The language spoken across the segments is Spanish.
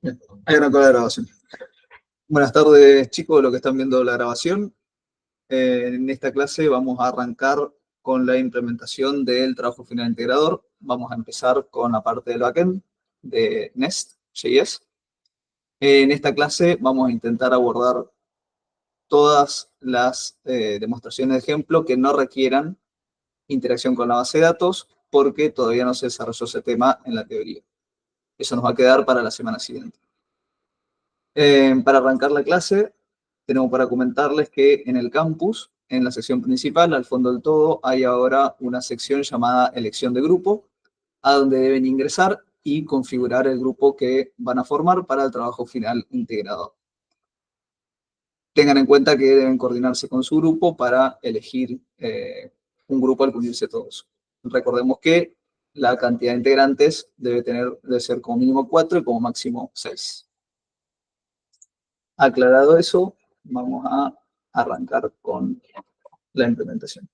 Bien, hay una cola de grabación. Buenas tardes, chicos, los que están viendo la grabación. En esta clase vamos a arrancar con la implementación del trabajo final integrador. Vamos a empezar con la parte del backend de Nest.js. En esta clase vamos a intentar abordar todas las demostraciones de ejemplo que no requieran interacción con la base de datos, porque todavía no se desarrolló ese tema en la teoría. Eso nos va a quedar para la semana siguiente. Para arrancar la clase, tenemos para comentarles que en el campus, en la sección principal, al fondo del todo, hay ahora una sección llamada elección de grupo, a donde deben ingresar y configurar el grupo que van a formar para el trabajo final integrado. Tengan en cuenta que deben coordinarse con su grupo para elegir un grupo al que unirse todos. Recordemos que la cantidad de integrantes debe ser como mínimo 4 y como máximo 6. Aclarado eso, vamos a arrancar con la implementación.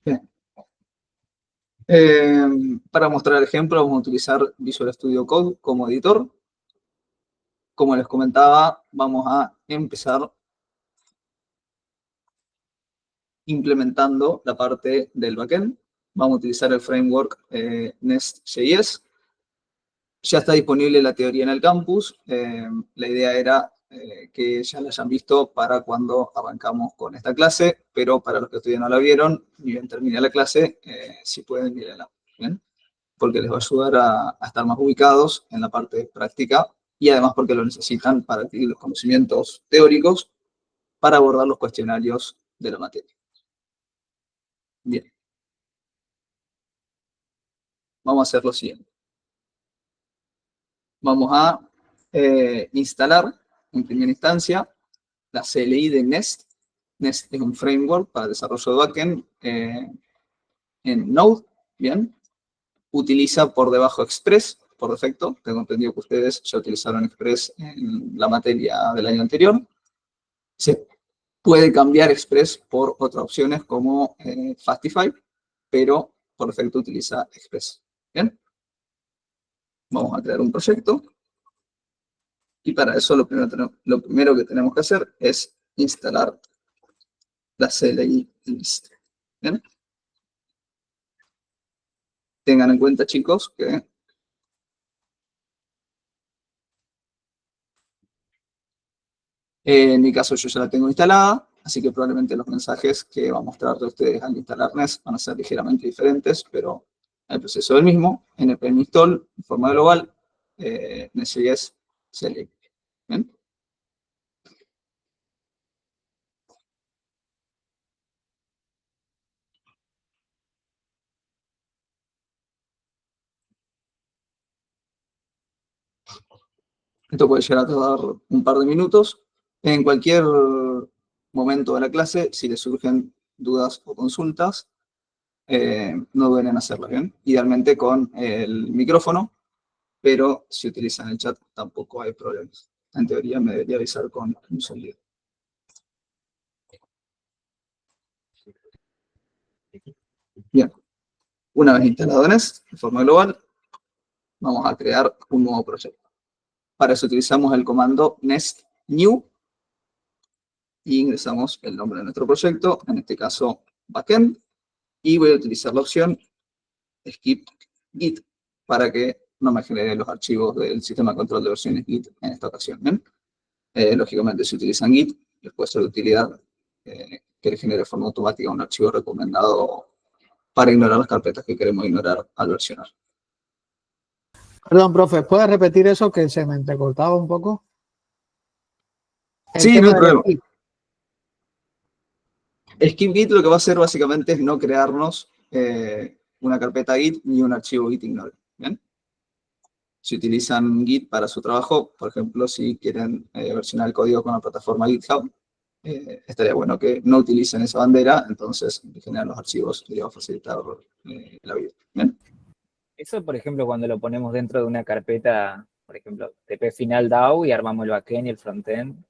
Bien. Para mostrar el ejemplo, vamos a utilizar Visual Studio Code como editor. Como les comentaba, vamos a empezar implementando la parte del backend. Vamos a utilizar el framework Nest.js. Ya está disponible la teoría en el campus. La idea era que ya la hayan visto para cuando arrancamos con esta clase, pero para los que todavía no la vieron, ni bien termine la clase, si pueden, mírenla, ¿bien? Porque les va a ayudar a estar más ubicados en la parte práctica y además porque lo necesitan para adquirir los conocimientos teóricos para abordar los cuestionarios de la materia. Bien. Vamos a hacer lo siguiente. Vamos a instalar en primera instancia la CLI de Nest. Nest es un framework para desarrollo de backend en Node, ¿bien? Utiliza por debajo Express, por defecto. Tengo entendido que ustedes ya utilizaron Express en la materia del año anterior. Se puede cambiar Express por otras opciones como Fastify, pero por defecto utiliza Express, ¿bien? Vamos a crear un proyecto. Y para eso lo primero que tenemos que hacer es instalar la CLI list. ¿Bien? Tengan en cuenta, chicos, que en mi caso yo ya la tengo instalada, así que probablemente los mensajes que va a mostrarle a ustedes al instalar NES van a ser ligeramente diferentes, pero el proceso es el mismo. npm install, en forma global, Nest.js CLI. ¿Bien? Esto puede llegar a tardar un par de minutos. En cualquier momento de la clase, si les surgen dudas o consultas, no deben hacerlo, ¿bien? Idealmente con el micrófono, pero si utilizan el chat tampoco hay problemas. En teoría me debería avisar con un sonido. Bien, una vez instalado Nest de forma global, vamos a crear un nuevo proyecto. Para eso utilizamos el comando nest new y ingresamos el nombre de nuestro proyecto, en este caso backend, y voy a utilizar la opción skip git para que no me genere los archivos del sistema de control de versiones git en esta ocasión. ¿Bien? Lógicamente, si utilizan git, les puede ser de utilidad que le genere de forma automática un archivo recomendado para ignorar las carpetas que queremos ignorar al versionar. Perdón, profe, ¿puedes repetir eso que se me entrecortaba un poco? Sí, no hay problema. Skip git lo que va a hacer básicamente es no crearnos una carpeta git ni un archivo git ignore. ¿Bien? Si utilizan git para su trabajo, por ejemplo, si quieren versionar el código con la plataforma GitHub, estaría bueno que no utilicen esa bandera, entonces generar los archivos les va a facilitar la vida. ¿Bien? Eso, por ejemplo, cuando lo ponemos dentro de una carpeta, por ejemplo, TP final DAO y armamos el backend y el frontend,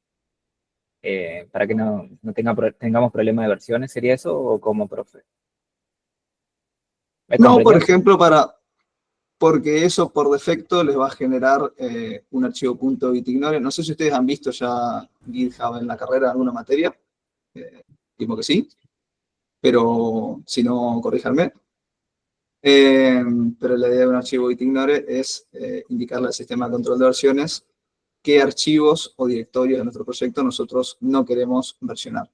para que no tengamos problema de versiones, ¿sería eso o cómo, profe? ¿Me No, por comprendió? ejemplo, porque eso por defecto les va a generar un archivo .bitignore. No sé si ustedes han visto ya GitHub en la carrera en alguna materia. Estimo que sí, pero si no, corríjanme. Pero la idea de un archivo bitignore es indicarle al sistema de control de versiones qué archivos o directorios de nuestro proyecto nosotros no queremos versionar.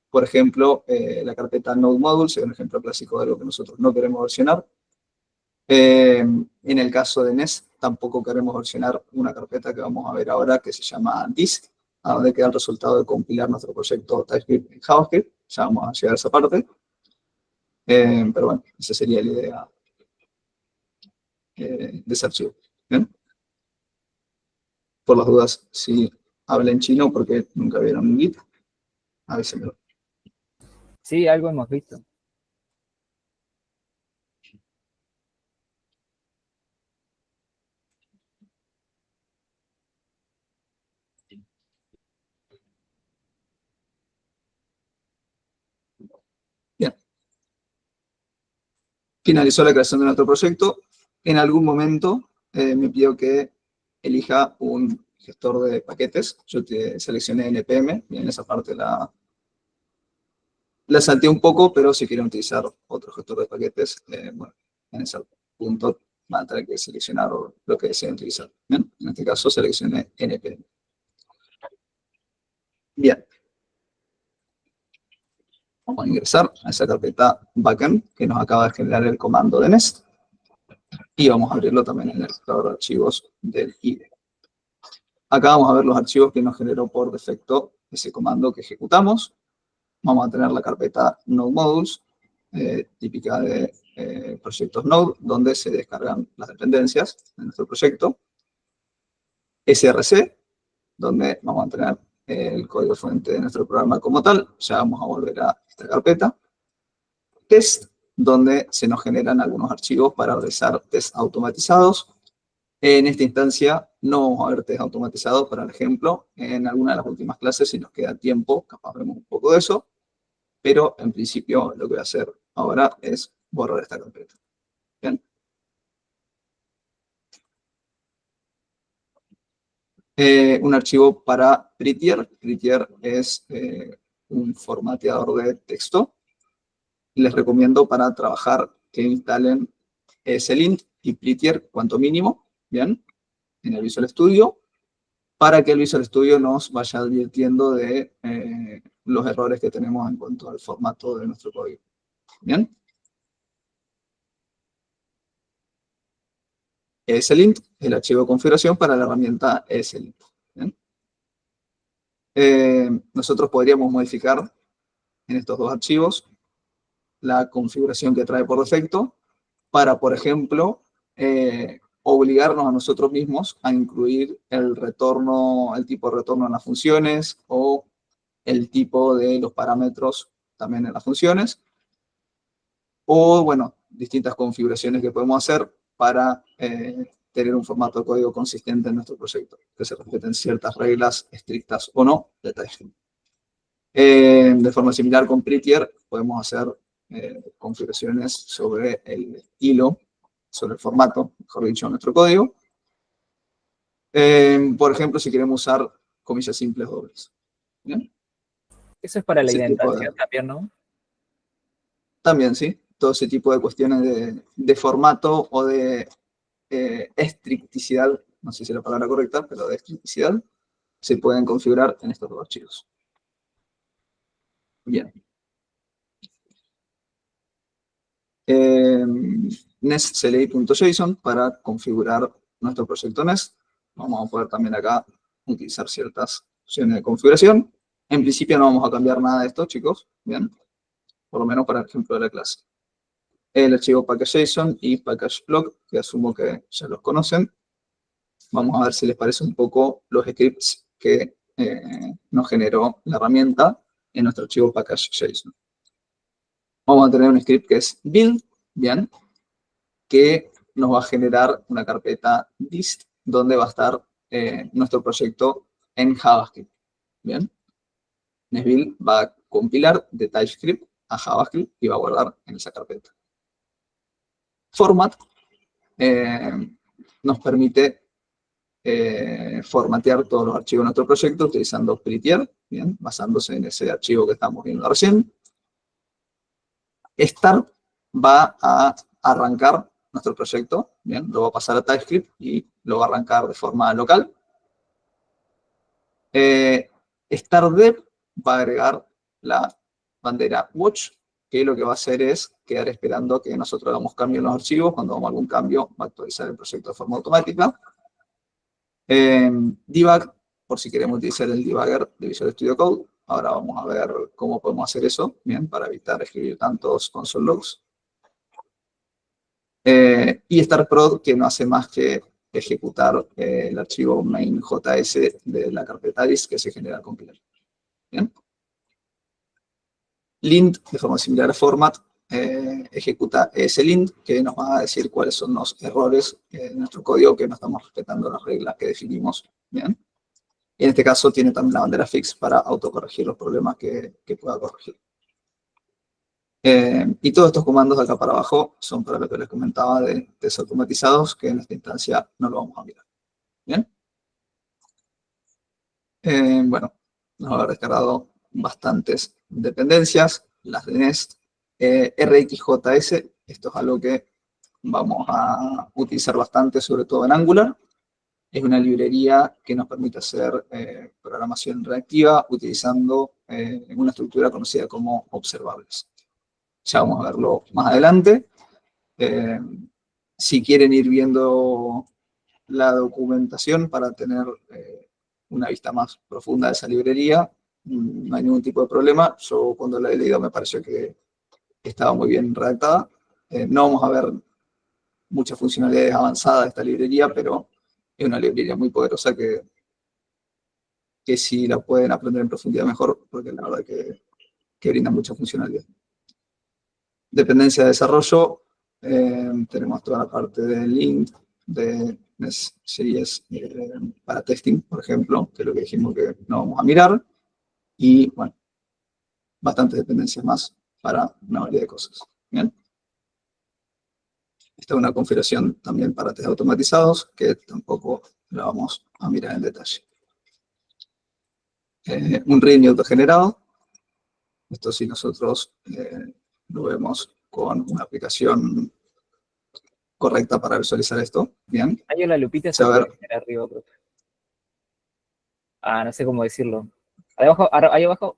Por ejemplo, la carpeta node modules es un ejemplo clásico de algo que nosotros no queremos versionar. En el caso de Nest, tampoco queremos versionar una carpeta que vamos a ver ahora que se llama dist, a donde queda el resultado de compilar nuestro proyecto TypeScript en JavaScript. Ya vamos a llegar a esa parte. Pero bueno, esa sería la idea de ese archivo. ¿Bien? Por las dudas, si habla en chino, porque nunca vieron un Git, avísenmelo. Sí, algo hemos visto. Bien. Finalizó la creación de nuestro proyecto. En algún momento me pidió que elija un gestor de paquetes. Yo seleccioné NPM, y en esa parte la salteé un poco, pero si quieren utilizar otro gestor de paquetes, bueno, en ese punto van a tener que seleccionar lo que deseen utilizar. ¿Bien? En este caso seleccioné NPM. Bien. Vamos a ingresar a esa carpeta backend que nos acaba de generar el comando de Nest. Y vamos a abrirlo también en el explorador de archivos del IDE. Acá vamos a ver los archivos que nos generó por defecto ese comando que ejecutamos. Vamos a tener la carpeta Node Modules, típica de proyectos Node, donde se descargan las dependencias de nuestro proyecto. SRC, donde vamos a tener el código fuente de nuestro programa como tal. Ya vamos a volver a esta carpeta. Test, donde se nos generan algunos archivos para realizar test automatizados. En esta instancia no vamos a ver test automatizados, por ejemplo, en alguna de las últimas clases, si nos queda tiempo, capaz vemos un poco de eso, pero en principio lo que voy a hacer ahora es borrar esta carpeta. Bien. Un archivo para Prettier. Prettier es un formateador de texto. Les recomiendo para trabajar que instalen ESLint y Prettier cuanto mínimo, bien, en el Visual Studio, para que el Visual Studio nos vaya advirtiendo de los errores que tenemos en cuanto al formato de nuestro código. Bien. ESLint es el archivo de configuración para la herramienta ESLint. ¿Bien? Nosotros podríamos modificar en estos dos archivos la configuración que trae por defecto para, por ejemplo, obligarnos a nosotros mismos a incluir el retorno, el tipo de retorno en las funciones o el tipo de los parámetros también en las funciones. O, bueno, distintas configuraciones que podemos hacer para tener un formato de código consistente en nuestro proyecto, que se respeten ciertas reglas estrictas o no de TypeScript. De forma similar con Prettier, podemos hacer configuraciones sobre el estilo, sobre el formato, mejor dicho, de nuestro código. Por ejemplo, si queremos usar comillas simples dobles. ¿Bien? Eso es para la Ese tipo indentación también, ¿no? También, sí. Todo ese tipo de cuestiones de formato o de estricticidad, no sé si es la palabra correcta, pero de estricticidad, se pueden configurar en estos dos archivos. Bien. nestcli.json para configurar nuestro proyecto Nest. Vamos a poder también acá utilizar ciertas opciones de configuración. En principio no vamos a cambiar nada de esto, chicos. Bien. Por lo menos para el ejemplo de la clase. El archivo package.json y package.block, que asumo que ya los conocen. Vamos a ver si les parece un poco los scripts que nos generó la herramienta en nuestro archivo package.json. Vamos a tener un script que es build, bien, que nos va a generar una carpeta dist donde va a estar nuestro proyecto en JavaScript. Bien. Nesbill va a compilar de TypeScript a JavaScript y va a guardar en esa carpeta. Format nos permite formatear todos los archivos de nuestro proyecto utilizando prettier, bien, basándose en ese archivo que estamos viendo recién. Start va a arrancar nuestro proyecto, bien, lo va a pasar a TypeScript y lo va a arrancar de forma local. StartDev va a agregar la bandera watch, que lo que va a hacer es quedar esperando que nosotros hagamos cambios en los archivos. Cuando hagamos algún cambio, va a actualizar el proyecto de forma automática. Debug, por si queremos utilizar el debugger de Visual Studio Code. Ahora vamos a ver cómo podemos hacer eso, bien, para evitar escribir tantos console logs. Y StartProd, que no hace más que ejecutar el archivo main.js de la carpeta dist que se genera al compilar. Bien. Lint, de forma similar a format, ejecuta ese lint que nos va a decir cuáles son los errores de nuestro código que no estamos respetando las reglas que definimos. Bien. Y en este caso tiene también la bandera fix para autocorregir los problemas que pueda corregir. Y todos estos comandos de acá para abajo son para lo que les comentaba de test automatizados, que en esta instancia no lo vamos a mirar. Bien. Bueno, nos va a haber descargado bastantes dependencias, las de Nest, RxJS, esto es algo que vamos a utilizar bastante, sobre todo en Angular. Es una librería que nos permite hacer programación reactiva utilizando una estructura conocida como observables. Ya vamos a verlo más adelante. Si quieren ir viendo la documentación para tener una vista más profunda de esa librería, no hay ningún tipo de problema. Yo cuando la he leído me pareció que estaba muy bien redactada. No vamos a ver muchas funcionalidades avanzadas de esta librería, pero es una librería muy poderosa que si la pueden aprender en profundidad mejor, porque la verdad que brinda mucha funcionalidad. Dependencia de desarrollo, tenemos toda la parte de lint, de series para testing, por ejemplo, que es lo que dijimos que no vamos a mirar. Y, bueno, bastantes dependencias más para una variedad de cosas. Bien. Esta es una configuración también para test automatizados, que tampoco la vamos a mirar en detalle. Un README autogenerado. Esto sí nosotros lo vemos con una aplicación correcta para visualizar esto. Bien. Hay una lupita se puede poner arriba, profe. No sé cómo decirlo. Ahí abajo,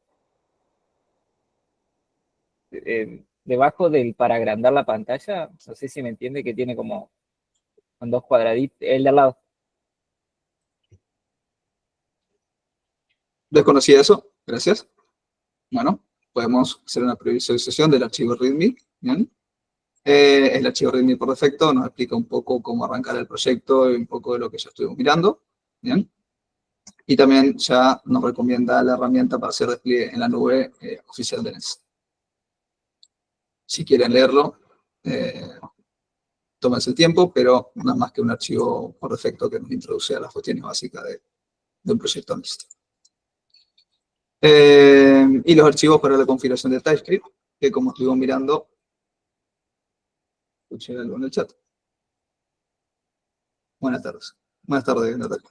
debajo del para agrandar la pantalla, no sé si me entiende, que tiene como con dos cuadraditos, el de al lado. Desconocía eso, gracias. Bueno, podemos hacer una previsualización del archivo README. Bien. El archivo README por defecto nos explica un poco cómo arrancar el proyecto y un poco de lo que ya estuvimos mirando. Bien. Y también ya nos recomienda la herramienta para hacer despliegue en la nube oficial de Nest. Si quieren leerlo, tómense el tiempo, pero no es más que un archivo por defecto que nos introduce a las cuestiones básicas de un proyecto Nest. Y los archivos para la configuración de TypeScript, que como estuvimos mirando, escuché algo en el chat. Buenas tardes. Buenas tardes, Natalia.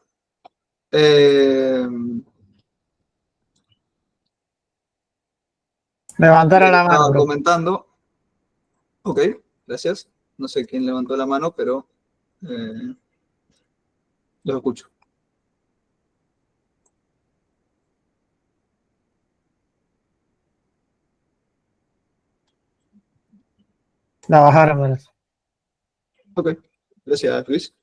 Levantar a la mano. Estaba comentando. Ok, gracias. No sé quién levantó la mano, pero los escucho. La bajaron, ¿verdad? Ok, gracias, Luis.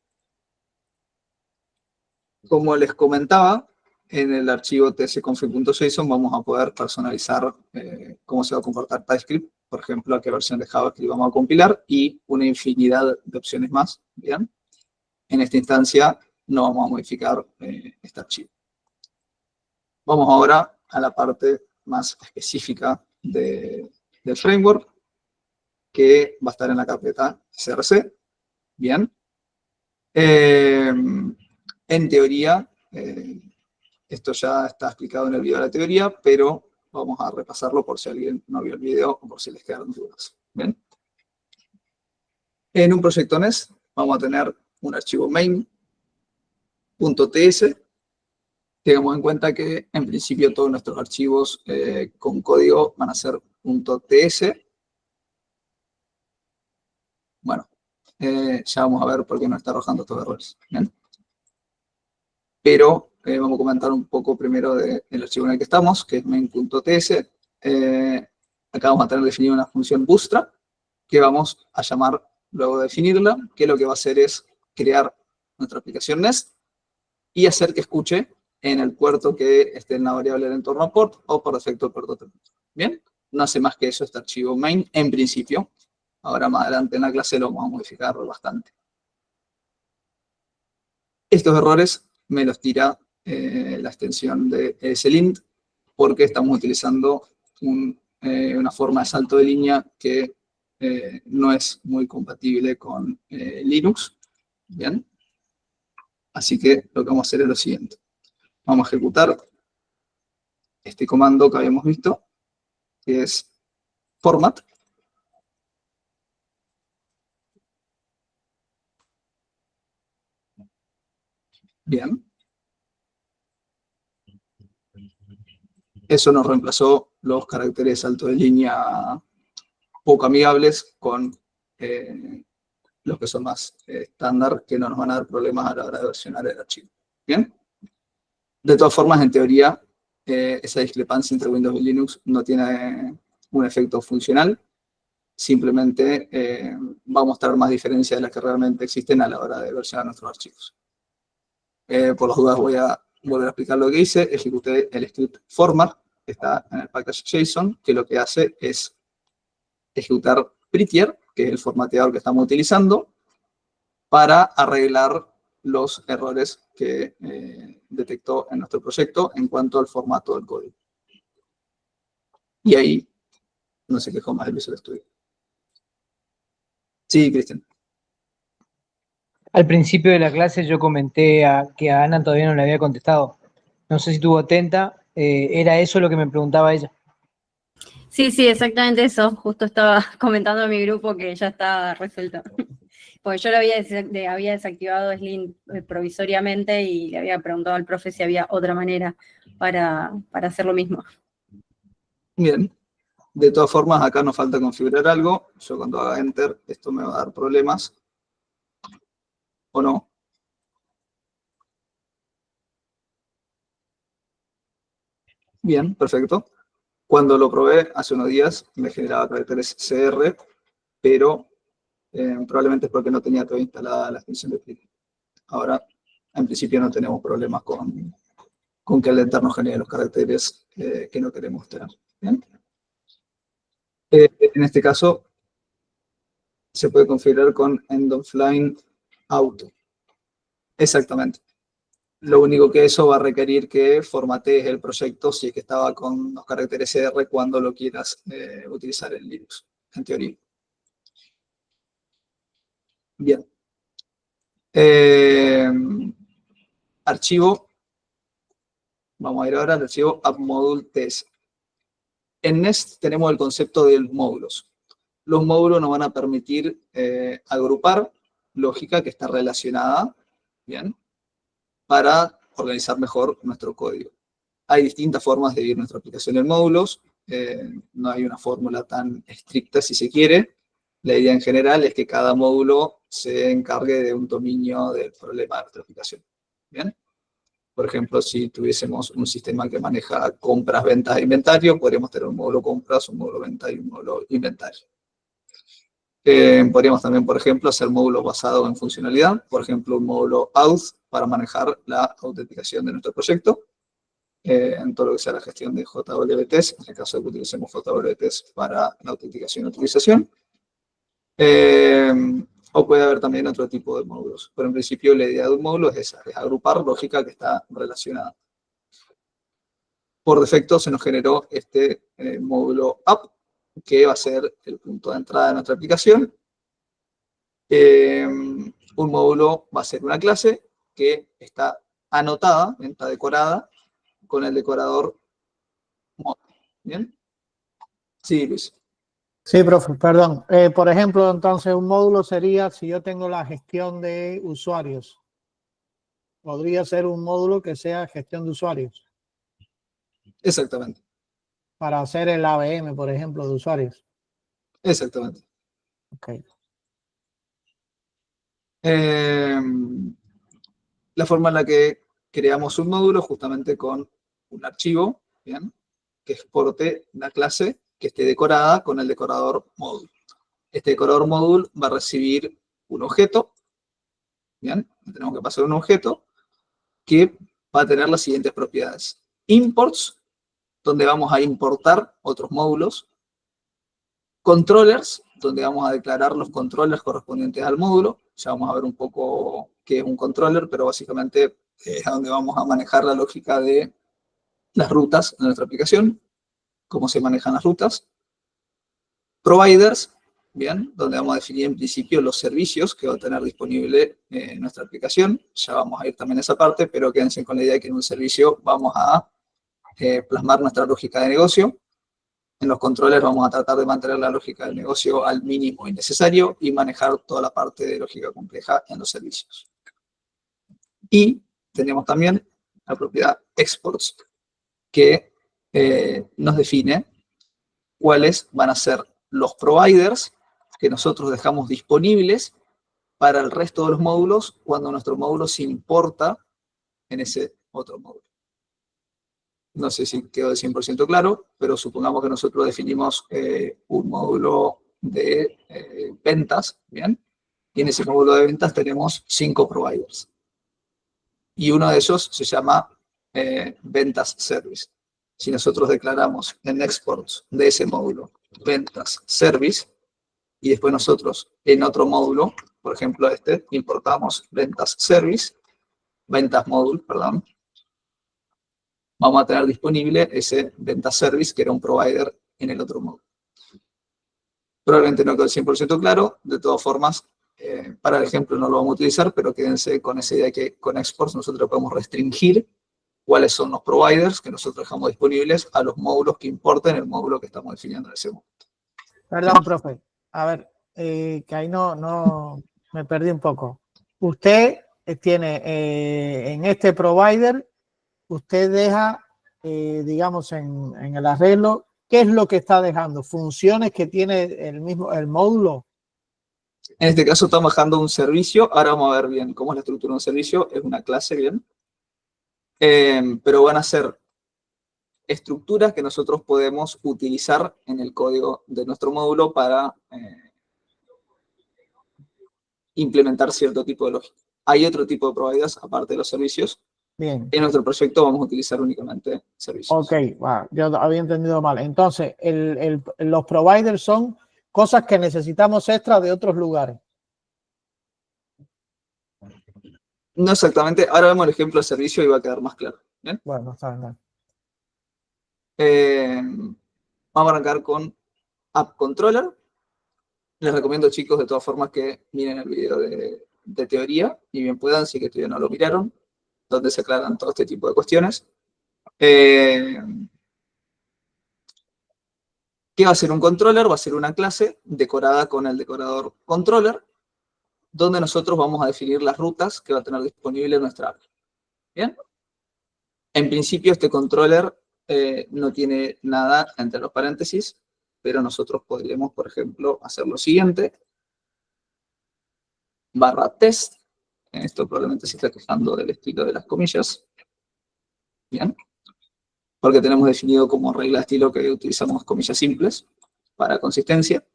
Como les comentaba, en el archivo tsconfig.json vamos a poder personalizar cómo se va a comportar TypeScript, por ejemplo, a qué versión de JavaScript vamos a compilar y una infinidad de opciones más. Bien. En esta instancia no vamos a modificar este archivo. Vamos ahora a la parte más específica del framework, que va a estar en la carpeta CRC. Bien. En teoría, esto ya está explicado en el video de la teoría, pero vamos a repasarlo por si alguien no vio el video o por si les quedaron dudas. Bien. En un proyecto NEST vamos a tener un archivo main.ts. Tengamos en cuenta que en principio todos nuestros archivos con código van a ser .ts. Bueno, ya vamos a ver por qué nos está arrojando estos errores. ¿Bien? Pero vamos a comentar un poco primero del archivo en el que estamos, que es main.ts. Acá vamos a tener definida una función bootstrap, que vamos a llamar luego de definirla, que lo que va a hacer es crear nuestra aplicación NEST y hacer que escuche en el puerto que esté en la variable del entorno port o por defecto el puerto terminal. ¿Bien? No hace más que eso este archivo main en principio. Ahora más adelante en la clase lo vamos a modificar bastante. Estos errores me los tira la extensión de ESLint porque estamos utilizando una forma de salto de línea que no es muy compatible con Linux. Bien. Así que lo que vamos a hacer es lo siguiente. Vamos a ejecutar este comando que habíamos visto, que es format. Bien. Eso nos reemplazó los caracteres de salto de línea poco amigables con los que son más estándar, que no nos van a dar problemas a la hora de versionar el archivo. Bien. De todas formas, en teoría, esa discrepancia entre Windows y Linux no tiene un efecto funcional. Simplemente va a mostrar más diferencias de las que realmente existen a la hora de versionar nuestros archivos. Por las dudas voy a volver a explicar lo que hice. Ejecuté el script format, que está en el package JSON, que lo que hace es ejecutar prettier, que es el formateador que estamos utilizando, para arreglar los errores que detectó en nuestro proyecto en cuanto al formato del código. Y ahí no se quejó más el Visual Studio. Sí, Cristian. Al principio de la clase yo comenté que a Ana todavía no le había contestado. No sé si estuvo atenta. ¿Era eso lo que me preguntaba ella? Sí, sí, exactamente eso. Justo estaba comentando en mi grupo que ya está resuelto. Porque yo lo había desactivado Slim provisoriamente y le había preguntado al profe si había otra manera para hacer lo mismo. Bien. De todas formas, acá nos falta configurar algo. Yo cuando haga Enter, esto me va a dar problemas. ¿O no? Bien, perfecto. Cuando lo probé hace unos días, me generaba caracteres CR, pero probablemente es porque no tenía todavía instalada la extensión de Flickr. Ahora, en principio no tenemos problemas con que el enter nos genere los caracteres que no queremos tener. ¿Bien? En este caso, se puede configurar con end of line auto. Exactamente. Lo único que eso va a requerir que formatees el proyecto si es que estaba con los caracteres CR cuando lo quieras utilizar en Linux, en teoría. Bien. Archivo. Vamos a ir ahora al archivo appmodule.ts. En NEST tenemos el concepto de módulos. Los módulos nos van a permitir agrupar lógica que está relacionada, ¿bien?, para organizar mejor nuestro código. Hay distintas formas de dividir nuestra aplicación en módulos. No hay una fórmula tan estricta si se quiere. La idea en general es que cada módulo se encargue de un dominio del problema de nuestra aplicación. ¿Bien? Por ejemplo, si tuviésemos un sistema que maneja compras, ventas e inventario, podríamos tener un módulo compras, un módulo venta y un módulo inventario. Podríamos también, por ejemplo, hacer módulos basados en funcionalidad. Por ejemplo, un módulo auth para manejar la autenticación de nuestro proyecto. En todo lo que sea la gestión de JWTs, en el caso de que utilicemos JWTs para la autenticación y utilización. O puede haber también otro tipo de módulos. Pero en principio la idea de un módulo es esa, es agrupar lógica que está relacionada. Por defecto se nos generó este módulo app, que va a ser el punto de entrada de nuestra aplicación. Un módulo va a ser una clase que está anotada, está decorada con el decorador módulo. ¿Bien? Sí, Luis. Sí, profe, perdón. Por ejemplo, entonces un módulo sería si yo tengo la gestión de usuarios. Podría ser un módulo que sea gestión de usuarios Exactamente. para hacer el ABM, por ejemplo, de usuarios. Exactamente. Ok. La forma en la que creamos un módulo justamente con un archivo, ¿bien? Que exporte la clase que esté decorada con el decorador módulo. Este decorador módulo va a recibir un objeto, ¿bien? Tenemos que pasar un objeto que va a tener las siguientes propiedades. Imports, donde vamos a importar otros módulos. Controllers, donde vamos a declarar los controllers correspondientes al módulo. Ya vamos a ver un poco qué es un controller, pero básicamente es a donde vamos a manejar la lógica de las rutas de nuestra aplicación, cómo se manejan las rutas. Providers, bien, donde vamos a definir en principio los servicios que va a tener disponible nuestra aplicación. Ya vamos a ir también a esa parte, pero quédense con la idea de que en un servicio vamos a plasmar nuestra lógica de negocio. En los controles vamos a tratar de mantener la lógica del negocio al mínimo innecesario y manejar toda la parte de lógica compleja en los servicios. Y tenemos también la propiedad exports, que nos define cuáles van a ser los providers que nosotros dejamos disponibles para el resto de los módulos cuando nuestro módulo se importa en ese otro módulo. No sé si quedó de 100% claro, pero supongamos que nosotros definimos un módulo de ventas, ¿bien? Y en ese módulo de ventas tenemos 5 providers. Y uno de esos se llama ventas service. Si nosotros declaramos en exports de ese módulo ventas service, y después nosotros en otro módulo, por ejemplo este, importamos ventas service, ventas módulo, perdón, vamos a tener disponible ese ventas service que era un provider en el otro módulo. Probablemente no quedó 100% claro, de todas formas, para el ejemplo no lo vamos a utilizar, pero quédense con esa idea de que con exports nosotros podemos restringir cuáles son los providers que nosotros dejamos disponibles a los módulos que importen el módulo que estamos definiendo en ese momento. Perdón, profe. A ver, que ahí no me perdí un poco. Usted tiene en este provider, usted deja, digamos, en el arreglo, ¿qué es lo que está dejando? ¿Funciones que tiene el módulo? En este caso estamos bajando un servicio. Ahora vamos a ver bien cómo es la estructura de un servicio. Es una clase, bien. Pero van a ser estructuras que nosotros podemos utilizar en el código de nuestro módulo para implementar cierto tipo de lógica. Hay otro tipo de providers, aparte de los servicios. Bien. En nuestro proyecto vamos a utilizar únicamente servicios. Ok, wow, yo había entendido mal. Entonces, los providers son cosas que necesitamos extra de otros lugares. No exactamente. Ahora vemos el ejemplo de servicio y va a quedar más claro. ¿Bien? Bueno, está bien. Vamos a arrancar con App Controller. Les recomiendo, chicos, de todas formas que miren el video de teoría, y bien puedan, si que todavía no lo miraron, donde se aclaran todo este tipo de cuestiones. ¿Qué va a ser un controller? Va a ser una clase decorada con el decorador controller, donde nosotros vamos a definir las rutas que va a tener disponible nuestra app. ¿Bien? En principio, este controller no tiene nada entre los paréntesis, pero nosotros podríamos, por ejemplo, hacer lo siguiente. /test. Esto probablemente se está quejando del estilo de las comillas. Bien. Porque tenemos definido como regla de estilo que utilizamos comillas simples para consistencia.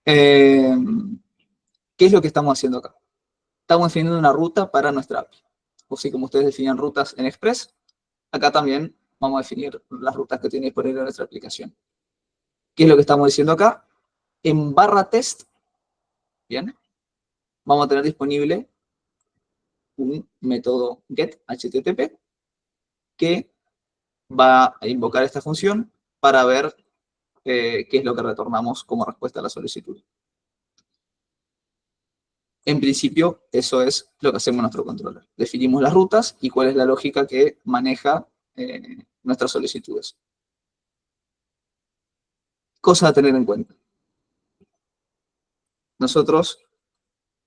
¿Qué es lo que estamos haciendo acá? Estamos definiendo una ruta para nuestra API. O así como ustedes definen rutas en Express, acá también vamos a definir las rutas que tiene disponible nuestra aplicación. ¿Qué es lo que estamos diciendo acá? En /test, bien, vamos a tener disponible un método getHTTP que va a invocar esta función para ver qué es lo que retornamos como respuesta a la solicitud. En principio, eso es lo que hacemos en nuestro controller. Definimos las rutas y cuál es la lógica que maneja nuestras solicitudes. Cosas a tener en cuenta. Nosotros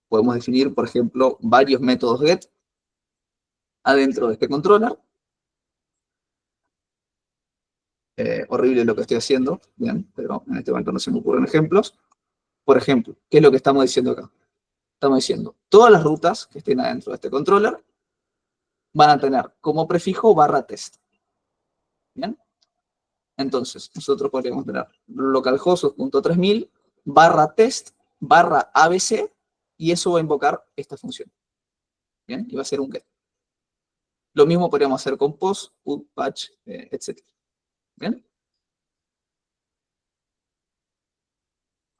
podemos definir, por ejemplo, varios métodos GET adentro de este controller. Horrible lo que estoy haciendo, bien, pero en este momento no se me ocurren ejemplos. Por ejemplo, ¿qué es lo que estamos diciendo acá? Estamos diciendo, todas las rutas que estén adentro de este controller van a tener como prefijo /test. ¿Bien? Entonces, nosotros podríamos tener localhost.3000 /test /abc y eso va a invocar esta función. ¿Bien? Y va a ser un get. Lo mismo podríamos hacer con post, put, patch, etc. ¿Bien?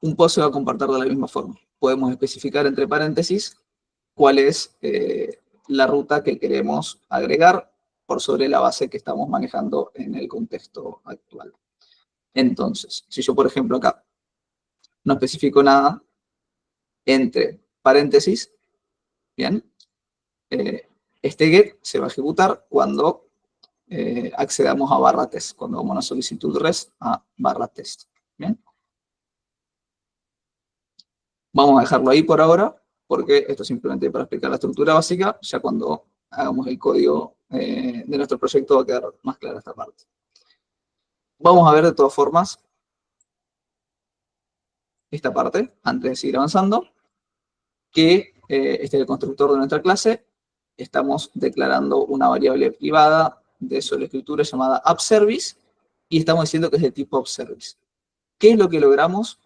Un post se va a comportar de la misma forma. Podemos especificar entre paréntesis cuál es la ruta que queremos agregar por sobre la base que estamos manejando en el contexto actual. Entonces, si yo, por ejemplo, acá no especifico nada entre paréntesis, bien, este get se va a ejecutar cuando accedamos a /test, cuando vamos a una solicitud REST a /test. Bien. Vamos a dejarlo ahí por ahora, porque esto es simplemente para explicar la estructura básica. Ya cuando hagamos el código de nuestro proyecto va a quedar más clara esta parte. Vamos a ver de todas formas esta parte, antes de seguir avanzando, que este es el constructor de nuestra clase. Estamos declarando una variable privada de sobreescritura llamada appService y estamos diciendo que es de tipo appService. ¿Qué es lo que logramos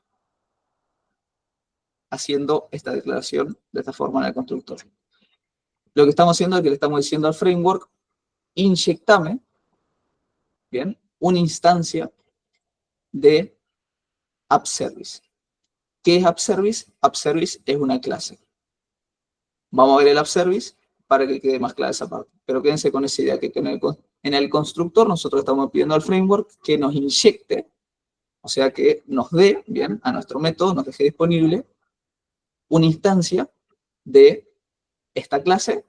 haciendo esta declaración de esta forma en el constructor? Lo que estamos haciendo es que le estamos diciendo al framework, inyectame, bien, una instancia de appService. ¿Qué es appService? appService es una clase. Vamos a ver el appService para que quede más clara esa parte. Pero quédense con esa idea que en el constructor nosotros estamos pidiendo al framework que nos inyecte, o sea que nos dé, bien, a nuestro método, nos deje disponible una instancia de esta clase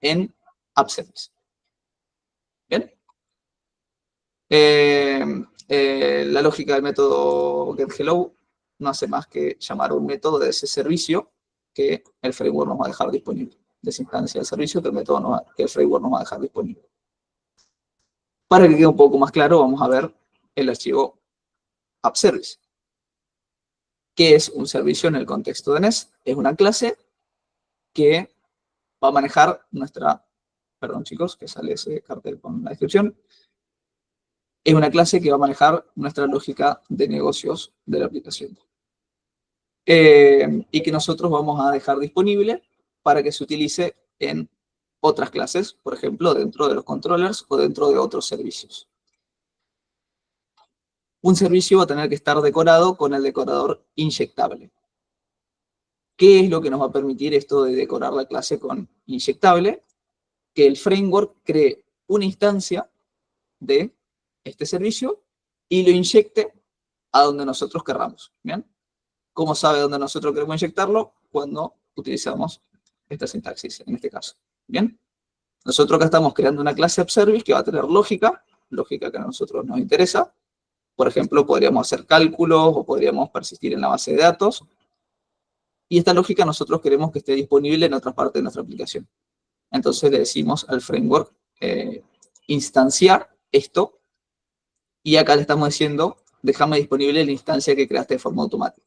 en appService. ¿Bien? La lógica del método getHello no hace más que llamar a un método de ese servicio que el framework nos va a dejar disponible. De esa instancia del servicio que el framework nos va a dejar disponible. Para que quede un poco más claro, vamos a ver el archivo appService. ¿Qué es un servicio en el contexto de Nest? Es una clase que va a manejar nuestra... Perdón, chicos, que sale ese cartel con la descripción. Es una clase que va a manejar nuestra lógica de negocios de la aplicación. Y que nosotros vamos a dejar disponible para que se utilice en otras clases, por ejemplo, dentro de los controllers o dentro de otros servicios. Un servicio va a tener que estar decorado con el decorador inyectable. ¿Qué es lo que nos va a permitir esto de decorar la clase con inyectable? Que el framework cree una instancia de este servicio y lo inyecte a donde nosotros querramos. ¿Bien? ¿Cómo sabe dónde nosotros queremos inyectarlo? Cuando utilizamos esta sintaxis, en este caso. ¿Bien? Nosotros acá estamos creando una clase appService que va a tener lógica que a nosotros nos interesa. Por ejemplo, podríamos hacer cálculos o podríamos persistir en la base de datos. Y esta lógica nosotros queremos que esté disponible en otra parte de nuestra aplicación. Entonces le decimos al framework instanciar esto. Y acá le estamos diciendo, déjame disponible la instancia que creaste de forma automática.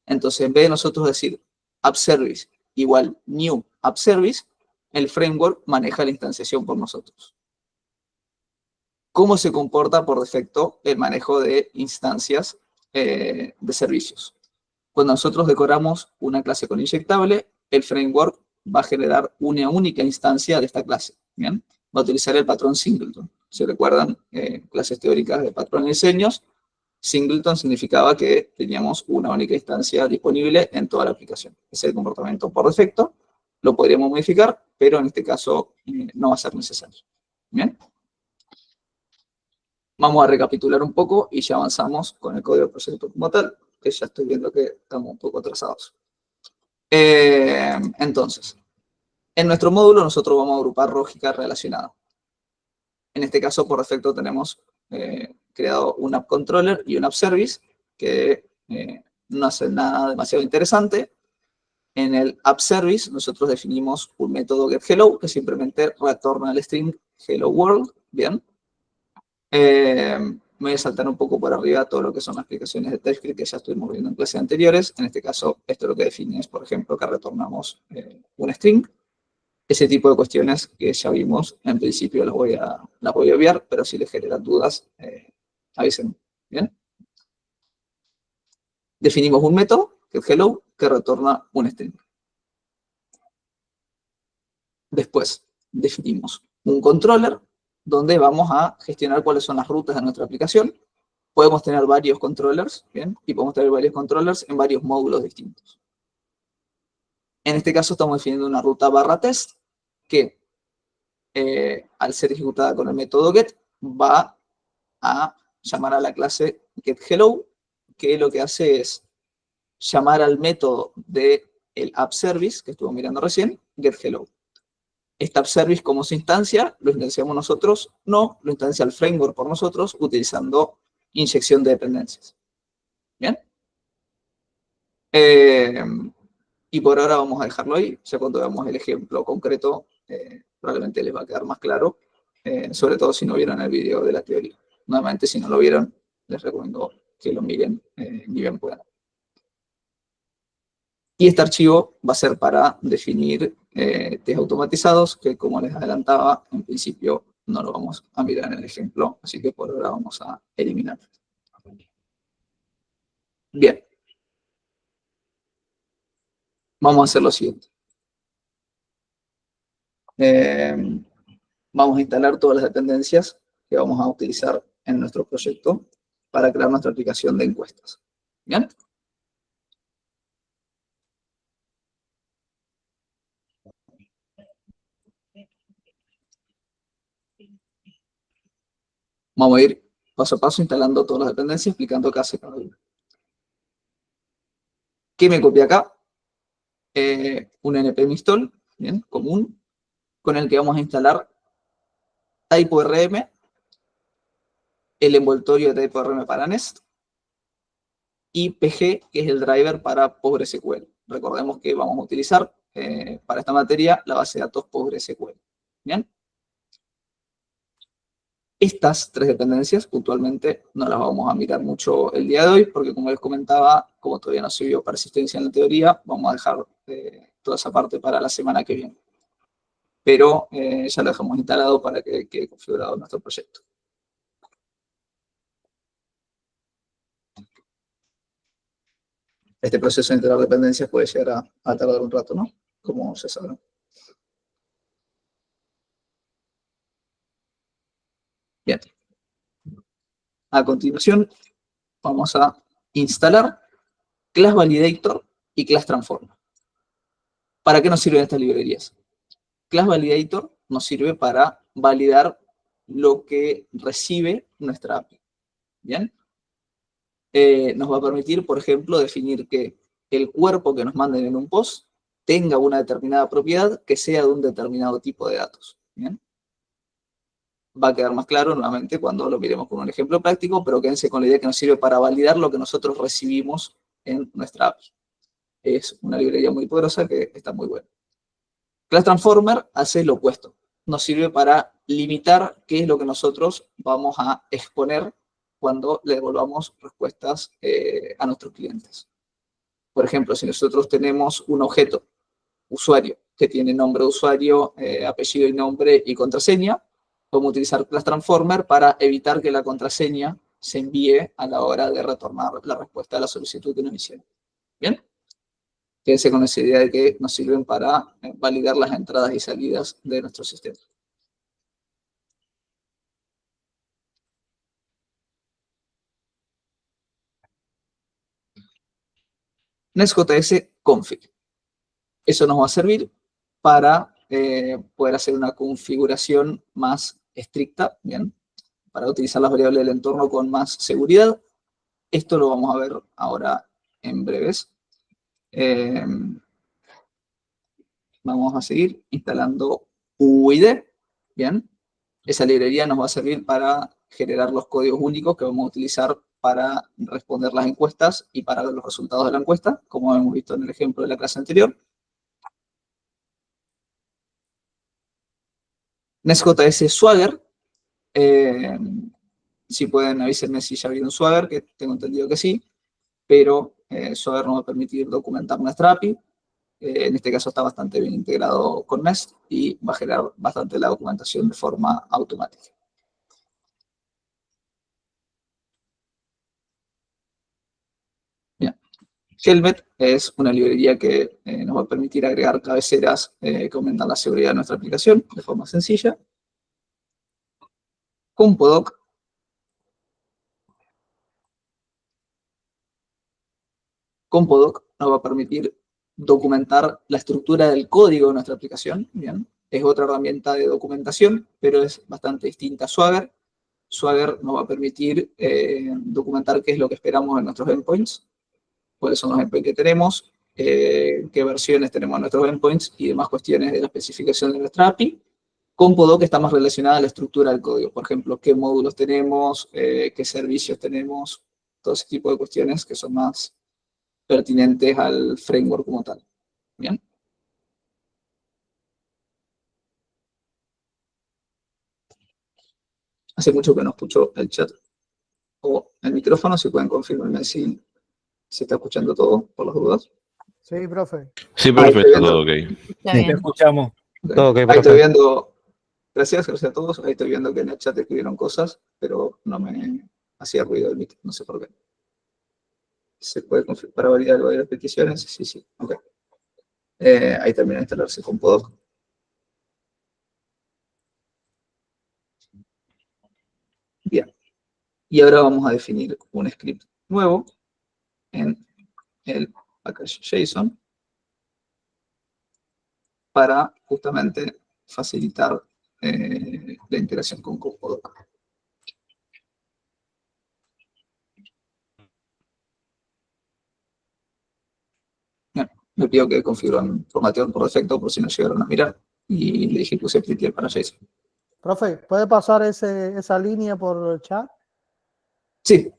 Entonces, en vez de nosotros decir appService igual new appService, el framework maneja la instanciación por nosotros. ¿Cómo se comporta por defecto el manejo de instancias de servicios? Cuando nosotros decoramos una clase con inyectable, el framework va a generar una única instancia de esta clase. ¿Bien? Va a utilizar el patrón singleton. ¿Se recuerdan? Clases teóricas de patrón y diseños. Singleton significaba que teníamos una única instancia disponible en toda la aplicación. Ese es el comportamiento por defecto. Lo podríamos modificar, pero en este caso no va a ser necesario. ¿Bien? Vamos a recapitular un poco y ya avanzamos con el código del proyecto como tal, que ya estoy viendo que estamos un poco atrasados. Entonces, en nuestro módulo nosotros vamos a agrupar lógica relacionada. En este caso, por defecto, tenemos creado un app controller y un app service que no hacen nada demasiado interesante. En el app service nosotros definimos un método getHello que simplemente retorna el string hello world. Bien. Me voy a saltar un poco por arriba todo lo que son las aplicaciones de TypeScript que ya estuvimos viendo en clases anteriores. En este caso, esto lo que define es, por ejemplo, que retornamos un string. Ese tipo de cuestiones que ya vimos, en principio las voy a obviar, pero si les generan dudas, avisen. Bien. Definimos un método, que es hello, que retorna un string. Después, definimos un controller, donde vamos a gestionar cuáles son las rutas de nuestra aplicación. Podemos tener varios controllers, ¿bien? Y podemos tener varios controllers en varios módulos distintos. En este caso estamos definiendo una ruta /test que, al ser ejecutada con el método get, va a llamar a la clase getHello, que lo que hace es llamar al método del app service, que estuvo mirando recién, getHello. Este app service como su instancia, lo instanciamos nosotros, no, lo instancia el framework por nosotros, utilizando inyección de dependencias. ¿Bien? Y por ahora vamos a dejarlo ahí, ya cuando veamos el ejemplo concreto, probablemente les va a quedar más claro, sobre todo si no vieron el video de la teoría. Nuevamente, si no lo vieron, les recomiendo que lo miren ni bien puedan. Y este archivo va a ser para definir test automatizados, que como les adelantaba, en principio no lo vamos a mirar en el ejemplo, así que por ahora vamos a eliminar. Bien. Vamos a hacer lo siguiente. Vamos a instalar todas las dependencias que vamos a utilizar en nuestro proyecto para crear nuestra aplicación de encuestas. ¿Bien? Vamos a ir paso a paso instalando todas las dependencias, explicando qué hace cada una. ¿Qué me copié acá? Un npm-install, bien, común, con el que vamos a instalar TypeORM, el envoltorio de TypeORM para Nest, y PG, que es el driver para PostgreSQL. Recordemos que vamos a utilizar para esta materia la base de datos PostgreSQL. ¿Bien? Estas tres dependencias, puntualmente, no las vamos a mirar mucho el día de hoy, porque como les comentaba, como todavía no se vio persistencia en la teoría, vamos a dejar toda esa parte para la semana que viene. Pero ya lo dejamos instalado para que quede configurado nuestro proyecto. Este proceso de integrar dependencias puede llegar a tardar un rato, ¿no? Como se sabe. Bien. A continuación, vamos a instalar Class Validator y Class Transformer. ¿Para qué nos sirven estas librerías? Class Validator nos sirve para validar lo que recibe nuestra API. ¿Bien? Nos va a permitir, por ejemplo, definir que el cuerpo que nos manden en un post tenga una determinada propiedad que sea de un determinado tipo de datos. ¿Bien? Va a quedar más claro nuevamente cuando lo miremos con un ejemplo práctico, pero quédense con la idea que nos sirve para validar lo que nosotros recibimos en nuestra API. Es una librería muy poderosa que está muy buena. Class Transformer hace lo opuesto. Nos sirve para limitar qué es lo que nosotros vamos a exponer cuando le devolvamos respuestas a nuestros clientes. Por ejemplo, si nosotros tenemos un objeto, usuario, que tiene nombre de usuario, apellido y nombre y contraseña, podemos utilizar Class Transformer para evitar que la contraseña se envíe a la hora de retornar la respuesta a la solicitud que nos hicieron. ¿Bien? Quédense con esa idea de que nos sirven para validar las entradas y salidas de nuestro sistema. NestJS config. Eso nos va a servir para poder hacer una configuración más estricta, ¿bien? Para utilizar las variables del entorno con más seguridad. Esto lo vamos a ver ahora en breves. Vamos a seguir instalando UID, bien. Esa librería nos va a servir para generar los códigos únicos que vamos a utilizar para responder las encuestas y para ver los resultados de la encuesta, como hemos visto en el ejemplo de la clase anterior. NestJS Swagger, si pueden avísenme si ya abrieron Swagger, que tengo entendido que sí, pero Swagger nos va a permitir documentar nuestra API. En este caso está bastante bien integrado con Nest y va a generar bastante la documentación de forma automática. Bien. Helmet es una librería que nos va a permitir agregar cabeceras que aumentan la seguridad de nuestra aplicación de forma sencilla. Compodoc nos va a permitir documentar la estructura del código de nuestra aplicación. Bien. Es otra herramienta de documentación, pero es bastante distinta a Swagger. Swagger nos va a permitir documentar qué es lo que esperamos en nuestros endpoints, cuáles son los endpoints que tenemos, qué versiones tenemos en nuestros endpoints y demás cuestiones de la especificación de nuestra API. Compodoc está más relacionada a la estructura del código, por ejemplo, qué módulos tenemos, qué servicios tenemos, todo ese tipo de cuestiones que son más pertinentes al framework como tal. Bien. Hace mucho que no escucho el chat o el micrófono, si pueden confirmarme si se está escuchando todo, por las dudas. Sí, profe. Sí, profe, está todo ok. Está Te bien. escuchamos. Okay. Todo ok, Ahí profe. estoy viendo, gracias a todos, ahí estoy viendo que en el chat escribieron cosas, pero no me hacía ruido el mic, no sé por qué. ¿Se puede confirmar para validar las peticiones? Sí, sí, ok. Ahí termina de instalarse Compodoc. Bien. Y ahora vamos a definir un script nuevo en el package JSON para justamente facilitar la integración con Compodoc. Bien, me pido que configuren formateador por defecto por si no llegaron a mirar y le dije que use Prettier para JSON. Profe, ¿puede pasar esa línea por el chat? Sí,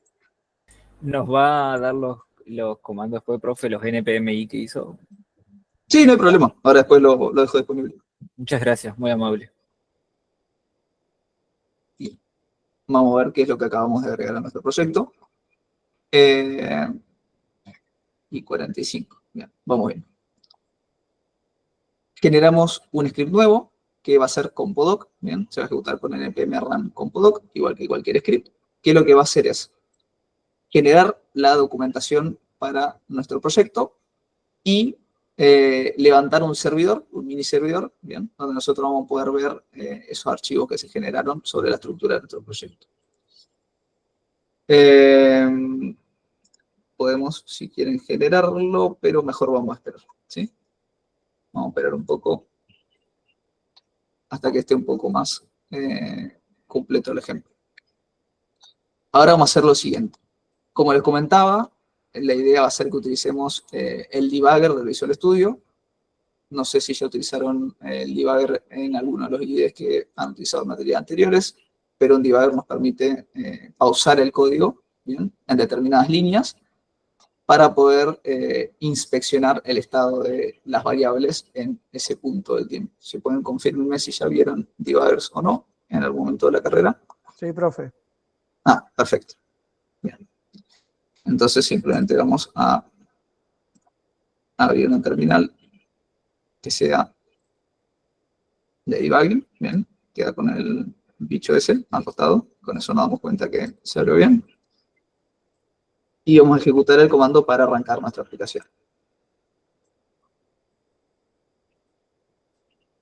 ¿Nos va a dar los comandos después, profe, los NPMI que hizo? sí, no hay problema. Ahora después lo dejo disponible. Muchas gracias, muy amable. Bien. Vamos a ver qué es lo que acabamos de agregar a nuestro proyecto. Y 45. Bien, vamos bien. Generamos un script nuevo que va a ser Compodoc. Bien, se va a ejecutar con npm run Compodoc, igual que cualquier script. Que lo que va a hacer es generar la documentación para nuestro proyecto y levantar un servidor, un mini servidor, bien, donde nosotros vamos a poder ver esos archivos que se generaron sobre la estructura de nuestro proyecto. Podemos, si quieren, generarlo, pero mejor vamos a esperar, ¿sí? Vamos a esperar un poco hasta que esté un poco más completo el ejemplo. Ahora vamos a hacer lo siguiente. Como les comentaba, la idea va a ser que utilicemos el debugger del Visual Studio. No sé si ya utilizaron el debugger en alguno de los IDEs que han utilizado en materias anteriores, pero un debugger nos permite pausar el código, ¿bien?, en determinadas líneas para poder inspeccionar el estado de las variables en ese punto del tiempo. Si pueden confirmarme si ya vieron debuggers o no en algún momento de la carrera. Sí, profe. Ah, perfecto. Bien. Entonces simplemente vamos a abrir una terminal que sea de debugging. Bien, queda con el bicho ese acostado. Con eso nos damos cuenta que se abrió bien. Y vamos a ejecutar el comando para arrancar nuestra aplicación.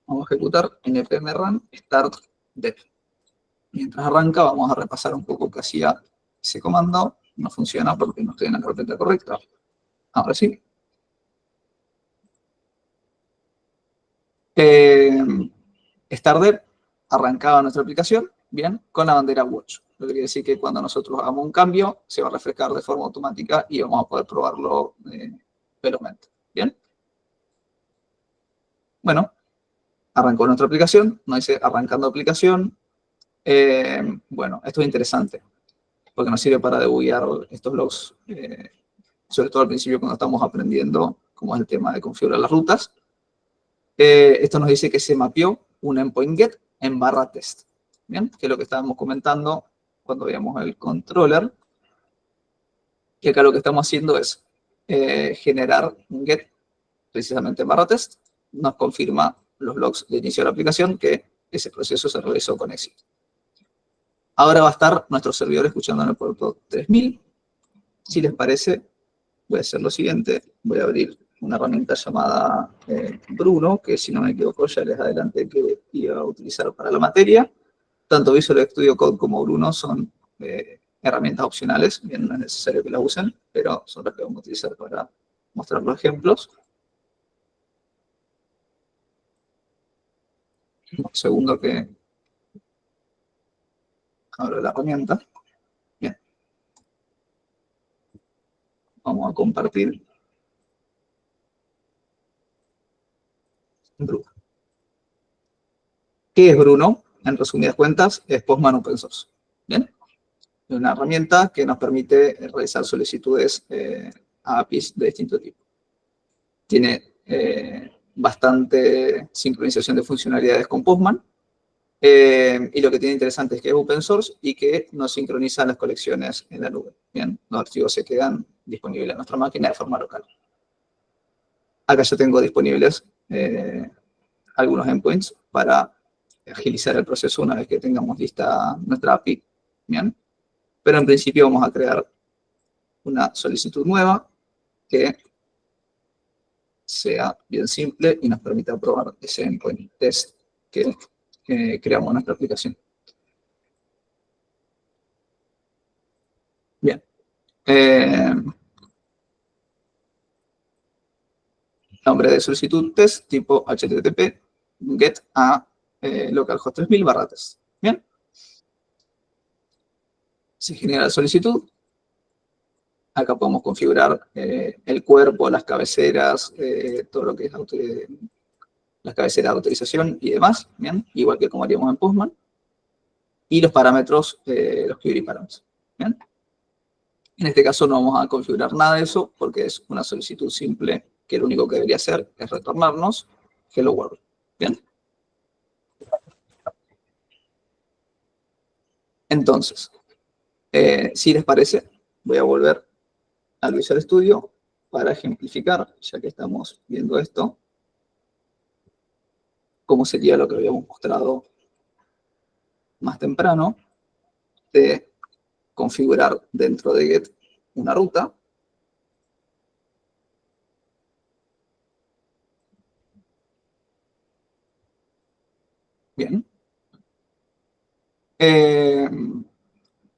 Vamos a ejecutar npm run start dev. Mientras arranca, vamos a repasar un poco qué hacía ese comando. No funciona porque no estoy en la carpeta correcta. Ahora sí. Start dev arrancaba nuestra aplicación, bien, con la bandera watch. Lo que quiere decir que cuando nosotros hagamos un cambio, se va a refrescar de forma automática y vamos a poder probarlo velozmente. Bien. Bueno, arrancó nuestra aplicación, nos dice arrancando aplicación. Bueno, esto es interesante, porque nos sirve para debuguear estos logs, sobre todo al principio cuando estamos aprendiendo cómo es el tema de configurar las rutas. Esto nos dice que se mapeó un endpoint get en /test, ¿bien? Que es lo que estábamos comentando cuando veíamos el controller. Y acá lo que estamos haciendo es generar un get precisamente en /test. Nos confirma los logs de inicio de la aplicación que ese proceso se realizó con éxito. Ahora va a estar nuestro servidor escuchando en el puerto 3000. Si les parece, voy a hacer lo siguiente. Voy a abrir una herramienta llamada Bruno, que si no me equivoco ya les adelanté que iba a utilizar para la materia. Tanto Visual Studio Code como Bruno son herramientas opcionales, bien, no es necesario que las usen, pero son las que vamos a utilizar para mostrar los ejemplos. Un segundo que abro la herramienta. Bien. Vamos a compartir Bruno. ¿Qué es Bruno? En resumidas cuentas, es Postman Open Source. ¿Bien? Es una herramienta que nos permite realizar solicitudes a APIs de distinto tipo. Tiene bastante sincronización de funcionalidades con Postman. Y lo que tiene interesante es que es open source y que nos sincroniza las colecciones en la nube. Bien, los archivos se quedan disponibles en nuestra máquina de forma local. Acá ya tengo disponibles algunos endpoints para agilizar el proceso una vez que tengamos lista nuestra API. Bien. Pero en principio vamos a crear una solicitud nueva que sea bien simple y nos permita probar ese endpoint test que creamos en nuestra aplicación. Bien. Nombre de solicitud test tipo HTTP get a localhost 3000 /test. Bien. Se genera la solicitud. Acá podemos configurar el cuerpo, las cabeceras, todo lo que es las cabeceras de autorización y demás, ¿bien? Igual que como haríamos en Postman. Y los parámetros, los query parameters, ¿bien? En este caso no vamos a configurar nada de eso porque es una solicitud simple que lo único que debería hacer es retornarnos hello world, ¿bien? Entonces, si les parece, voy a volver al Visual Studio para ejemplificar, ya que estamos viendo esto, cómo sería lo que habíamos mostrado más temprano, de configurar dentro de Get una ruta. Bien.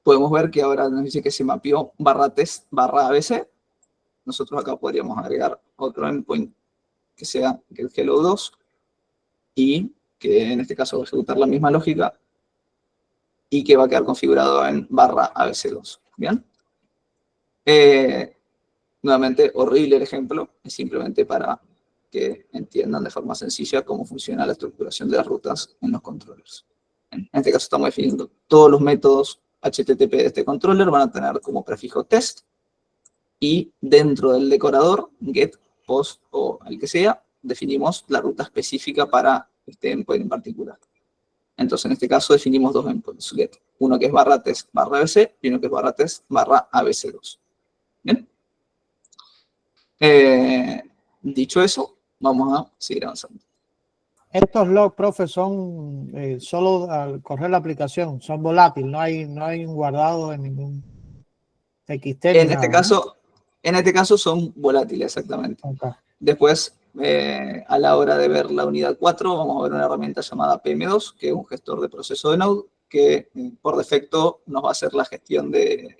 Podemos ver que ahora nos dice que se mapeó /test /abc. Nosotros acá podríamos agregar otro endpoint que sea el hello2 y que en este caso va a ejecutar la misma lógica y que va a quedar configurado en /abc2. Bien. Nuevamente, horrible el ejemplo, es simplemente para que entiendan de forma sencilla cómo funciona la estructuración de las rutas en los controllers. En este caso estamos definiendo todos los métodos HTTP de este controller van a tener como prefijo test y dentro del decorador, get, post o el que sea, definimos la ruta específica para este endpoint en particular. Entonces, en este caso definimos dos endpoints, get, uno que es /test /abc y uno que es /test /abc2. ¿Bien? Dicho eso, vamos a seguir avanzando. Estos logs, profe, son solo al correr la aplicación, son volátiles, no hay un guardado en ningún TXT. En este caso son volátiles, exactamente. Okay. Después, a la hora de ver la unidad 4, vamos a ver una herramienta llamada PM2, que es un gestor de proceso de Node, que por defecto nos va a hacer la gestión de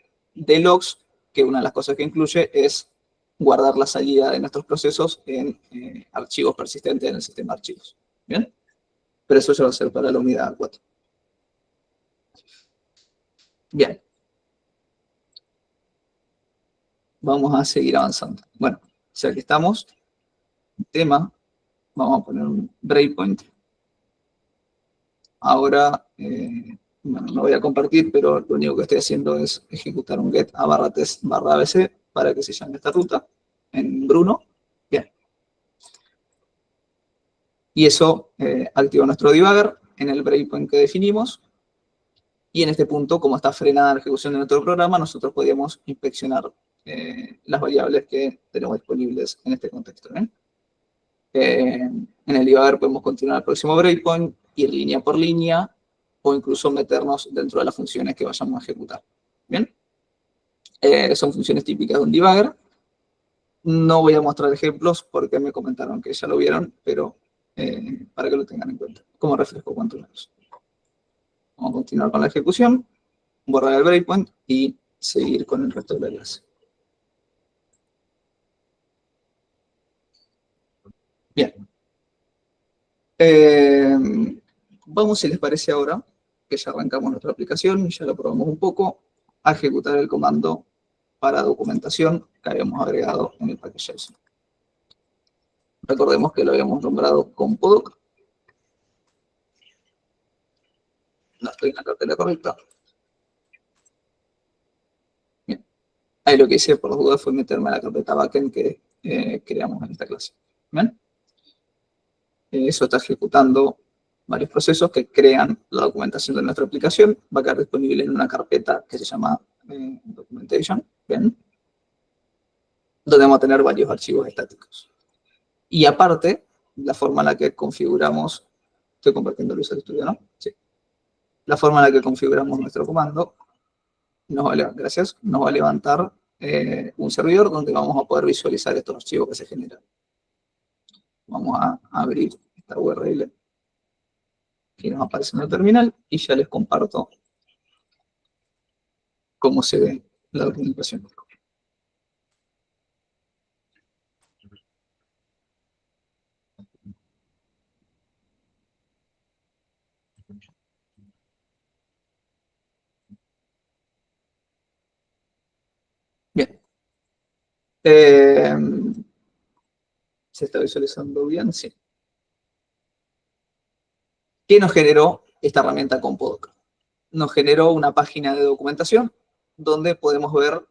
logs, que una de las cosas que incluye es guardar la salida de nuestros procesos en archivos persistentes en el sistema de archivos. ¿Bien? Pero eso ya va a ser para la unidad 4. Bien. Vamos a seguir avanzando. Bueno, ya que estamos, el tema Vamos a poner un breakpoint. Ahora, bueno, no voy a compartir, pero lo único que estoy haciendo es ejecutar un get a barra test barra abc para que se llame esta ruta en Bruno. Bien. Y eso activa nuestro debugger en el breakpoint que definimos. Y en este punto, como está frenada la ejecución de nuestro programa, nosotros podríamos inspeccionar las variables que tenemos disponibles en este contexto. En el debugger podemos continuar al próximo breakpoint, ir línea por línea, o incluso meternos dentro de las funciones que vayamos a ejecutar. ¿Bien? Son funciones típicas de un debugger. No voy a mostrar ejemplos porque me comentaron que ya lo vieron, pero para que lo tengan en cuenta, como refresco cuanto menos. Vamos a continuar con la ejecución, borrar el breakpoint y seguir con el resto de la clase. Bien. Vamos, si les parece ahora, que ya arrancamos nuestra aplicación y ya la probamos un poco, a ejecutar el comando para documentación que habíamos agregado en el package JSON. Recordemos que lo habíamos nombrado compodoc. No estoy en la carpeta correcta. Bien. Ahí lo que hice por las dudas fue meterme a la carpeta backend que creamos en esta clase. ¿Bien? Eso está ejecutando varios procesos que crean la documentación de nuestra aplicación. Va a quedar disponible en una carpeta que se llama documentation, ¿bien? Donde vamos a tener varios archivos estáticos. Y aparte, la forma en la que configuramos, estoy compartiendo el Visual Studio, ¿no? Sí. La forma en la que configuramos nuestro comando nos va a levantar un servidor donde vamos a poder visualizar estos archivos que se generan. Vamos a abrir esta URL que nos aparece en el terminal y ya les comparto cómo se ve la documentación. Bien. ¿Se está visualizando bien? Sí. ¿Qué nos generó esta herramienta Compodoc? Nos generó una página de documentación donde podemos ver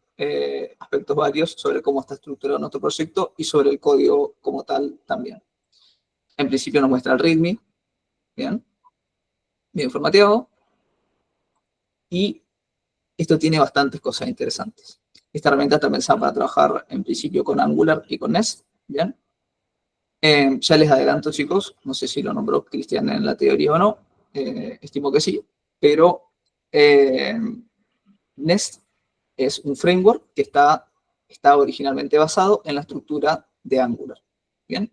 aspectos varios sobre cómo está estructurado nuestro proyecto y sobre el código como tal también. En principio nos muestra el README, bien formateado, y esto tiene bastantes cosas interesantes. Esta herramienta está pensada para trabajar en principio con Angular y con Nest, ¿bien? Ya les adelanto, chicos, no sé si lo nombró Cristian en la teoría o no, estimo que sí, pero Nest es un framework que está originalmente basado en la estructura de Angular, ¿bien?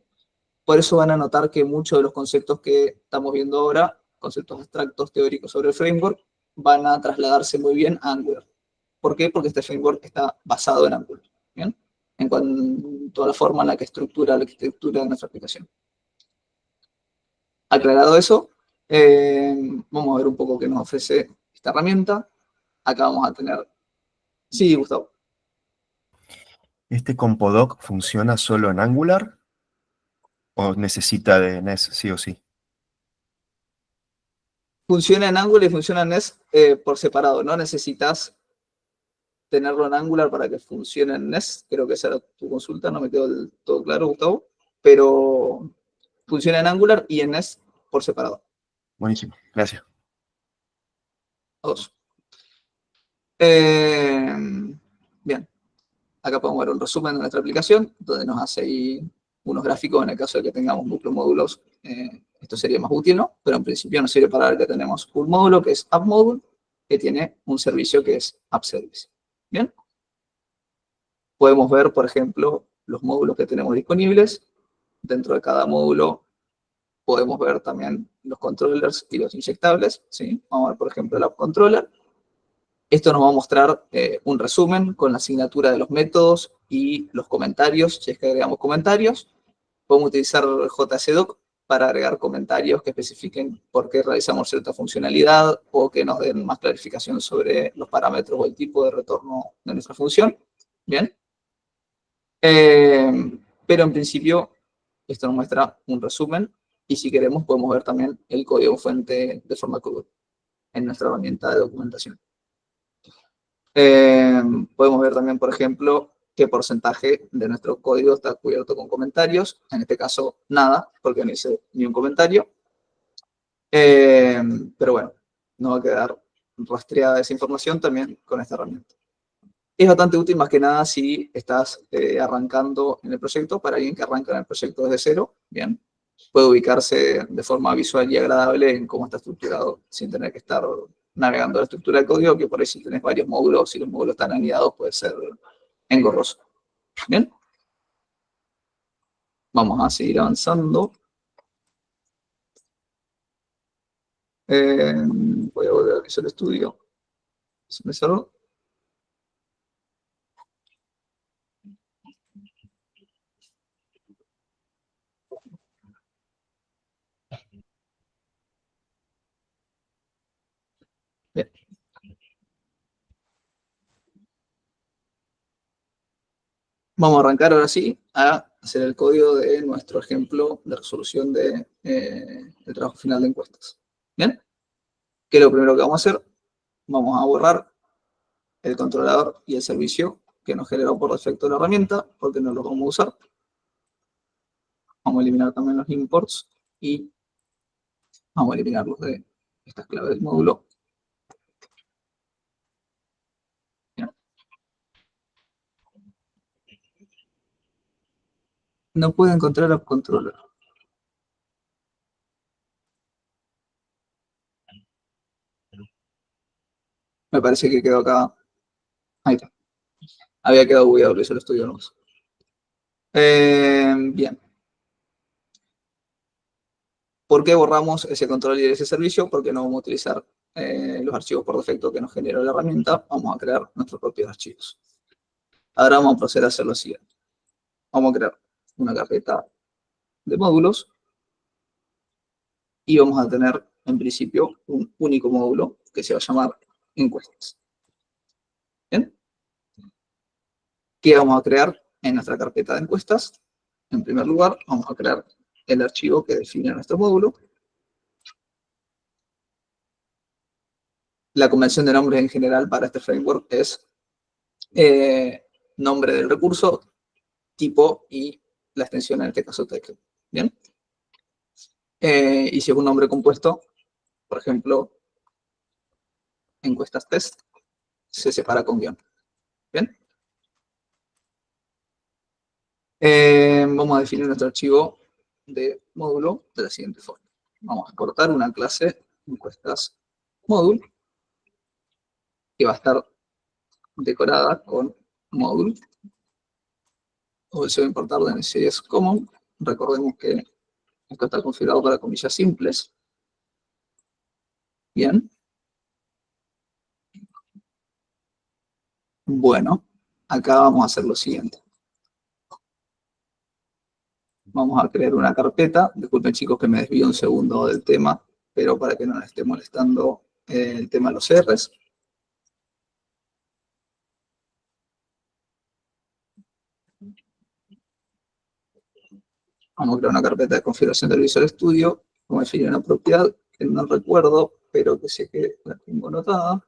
Por eso van a notar que muchos de los conceptos que estamos viendo ahora, conceptos abstractos teóricos sobre el framework, van a trasladarse muy bien a Angular. ¿Por qué? Porque este framework está basado en Angular, ¿bien? En cuanto a la forma en la que estructura la arquitectura de nuestra aplicación. Aclarado eso, vamos a ver un poco qué nos ofrece esta herramienta. Acá vamos a tener... Sí, Gustavo. ¿Este Compodoc funciona solo en Angular o necesita de Nest sí o sí? Funciona en Angular y funciona en Nest por separado. No necesitas tenerlo en Angular para que funcione en Nest. Creo que esa era tu consulta, no me quedó del todo claro, Gustavo. Pero funciona en Angular y en Nest por separado. Buenísimo, gracias. Dos. Bien. Acá podemos ver un resumen de nuestra aplicación, donde nos hace ahí unos gráficos en el caso de que tengamos muchos módulos. Esto sería más útil, ¿no? Pero en principio nos sirve para ver que tenemos un módulo que es AppModule, que tiene un servicio que es AppService. ¿Bien? Podemos ver, por ejemplo, los módulos que tenemos disponibles. Dentro de cada módulo podemos ver también los controllers y los inyectables, ¿sí? Vamos a ver, por ejemplo, el AppController. Esto nos va a mostrar un resumen con la asignatura de los métodos y los comentarios, si es que agregamos comentarios. Podemos utilizar JSDoc para agregar comentarios que especifiquen por qué realizamos cierta funcionalidad o que nos den más clarificación sobre los parámetros o el tipo de retorno de nuestra función. Bien. Pero en principio Esto nos muestra un resumen y si queremos podemos ver también el código fuente de forma cruda en nuestra herramienta de documentación. Podemos ver también, por ejemplo, qué porcentaje de nuestro código está cubierto con comentarios. En este caso, nada, porque no hice ni un comentario. Pero bueno, nos va a quedar rastreada esa información también con esta herramienta. Es bastante útil más que nada si estás arrancando en el proyecto. Para alguien que arranca en el proyecto desde cero, bien, puede ubicarse de forma visual y agradable en cómo está estructurado sin tener que estar navegando la estructura del código, que por ahí si tenés varios módulos y los módulos están anidados puede ser engorroso. Bien. Vamos a seguir avanzando. Voy a volver a Visual Studio. Se me cerró. Bien. Vamos a arrancar ahora sí a hacer el código de nuestro ejemplo de resolución del trabajo final de encuestas. ¿Bien? ¿Qué es lo primero que vamos a hacer? Vamos a borrar el controlador y el servicio que nos generó por defecto la herramienta, porque no lo vamos a usar. Vamos a eliminar también los imports y vamos a eliminarlos de estas claves del módulo. Bien. No puedo encontrar el controller. Me parece que quedó acá. Ahí está. Había quedado bugueado, eso lo estudio nomás. Bien. ¿Por qué borramos ese control y ese servicio? Porque no vamos a utilizar los archivos por defecto que nos generó la herramienta. Vamos a crear nuestros propios archivos. Ahora vamos a proceder a hacer lo siguiente. Vamos a crear una carpeta de módulos y vamos a tener, en principio, un único módulo que se va a llamar encuestas. ¿Bien? ¿Qué vamos a crear en nuestra carpeta de encuestas? En primer lugar, vamos a crear el archivo que define nuestro módulo. La convención de nombres en general para este framework es nombre del recurso, tipo y la extensión, en este caso text. ¿Bien? Y si es un nombre compuesto, por ejemplo, encuestas test, se separa con guión. ¿Bien? Vamos a definir nuestro archivo de módulo de la siguiente forma. Vamos a exportar una clase encuestas módulo que va a estar decorada con módulo. O se va a importar de necesidades common. Recordemos que esto está configurado para comillas simples. Bien. Bueno, acá vamos a hacer lo siguiente. Vamos a crear una carpeta. Disculpen chicos que me desvío un segundo del tema, pero para que no nos esté molestando el tema de los CRs. Vamos a crear una carpeta de configuración del Visual Studio. Vamos a definir una propiedad que no recuerdo, pero que sé que la tengo anotada.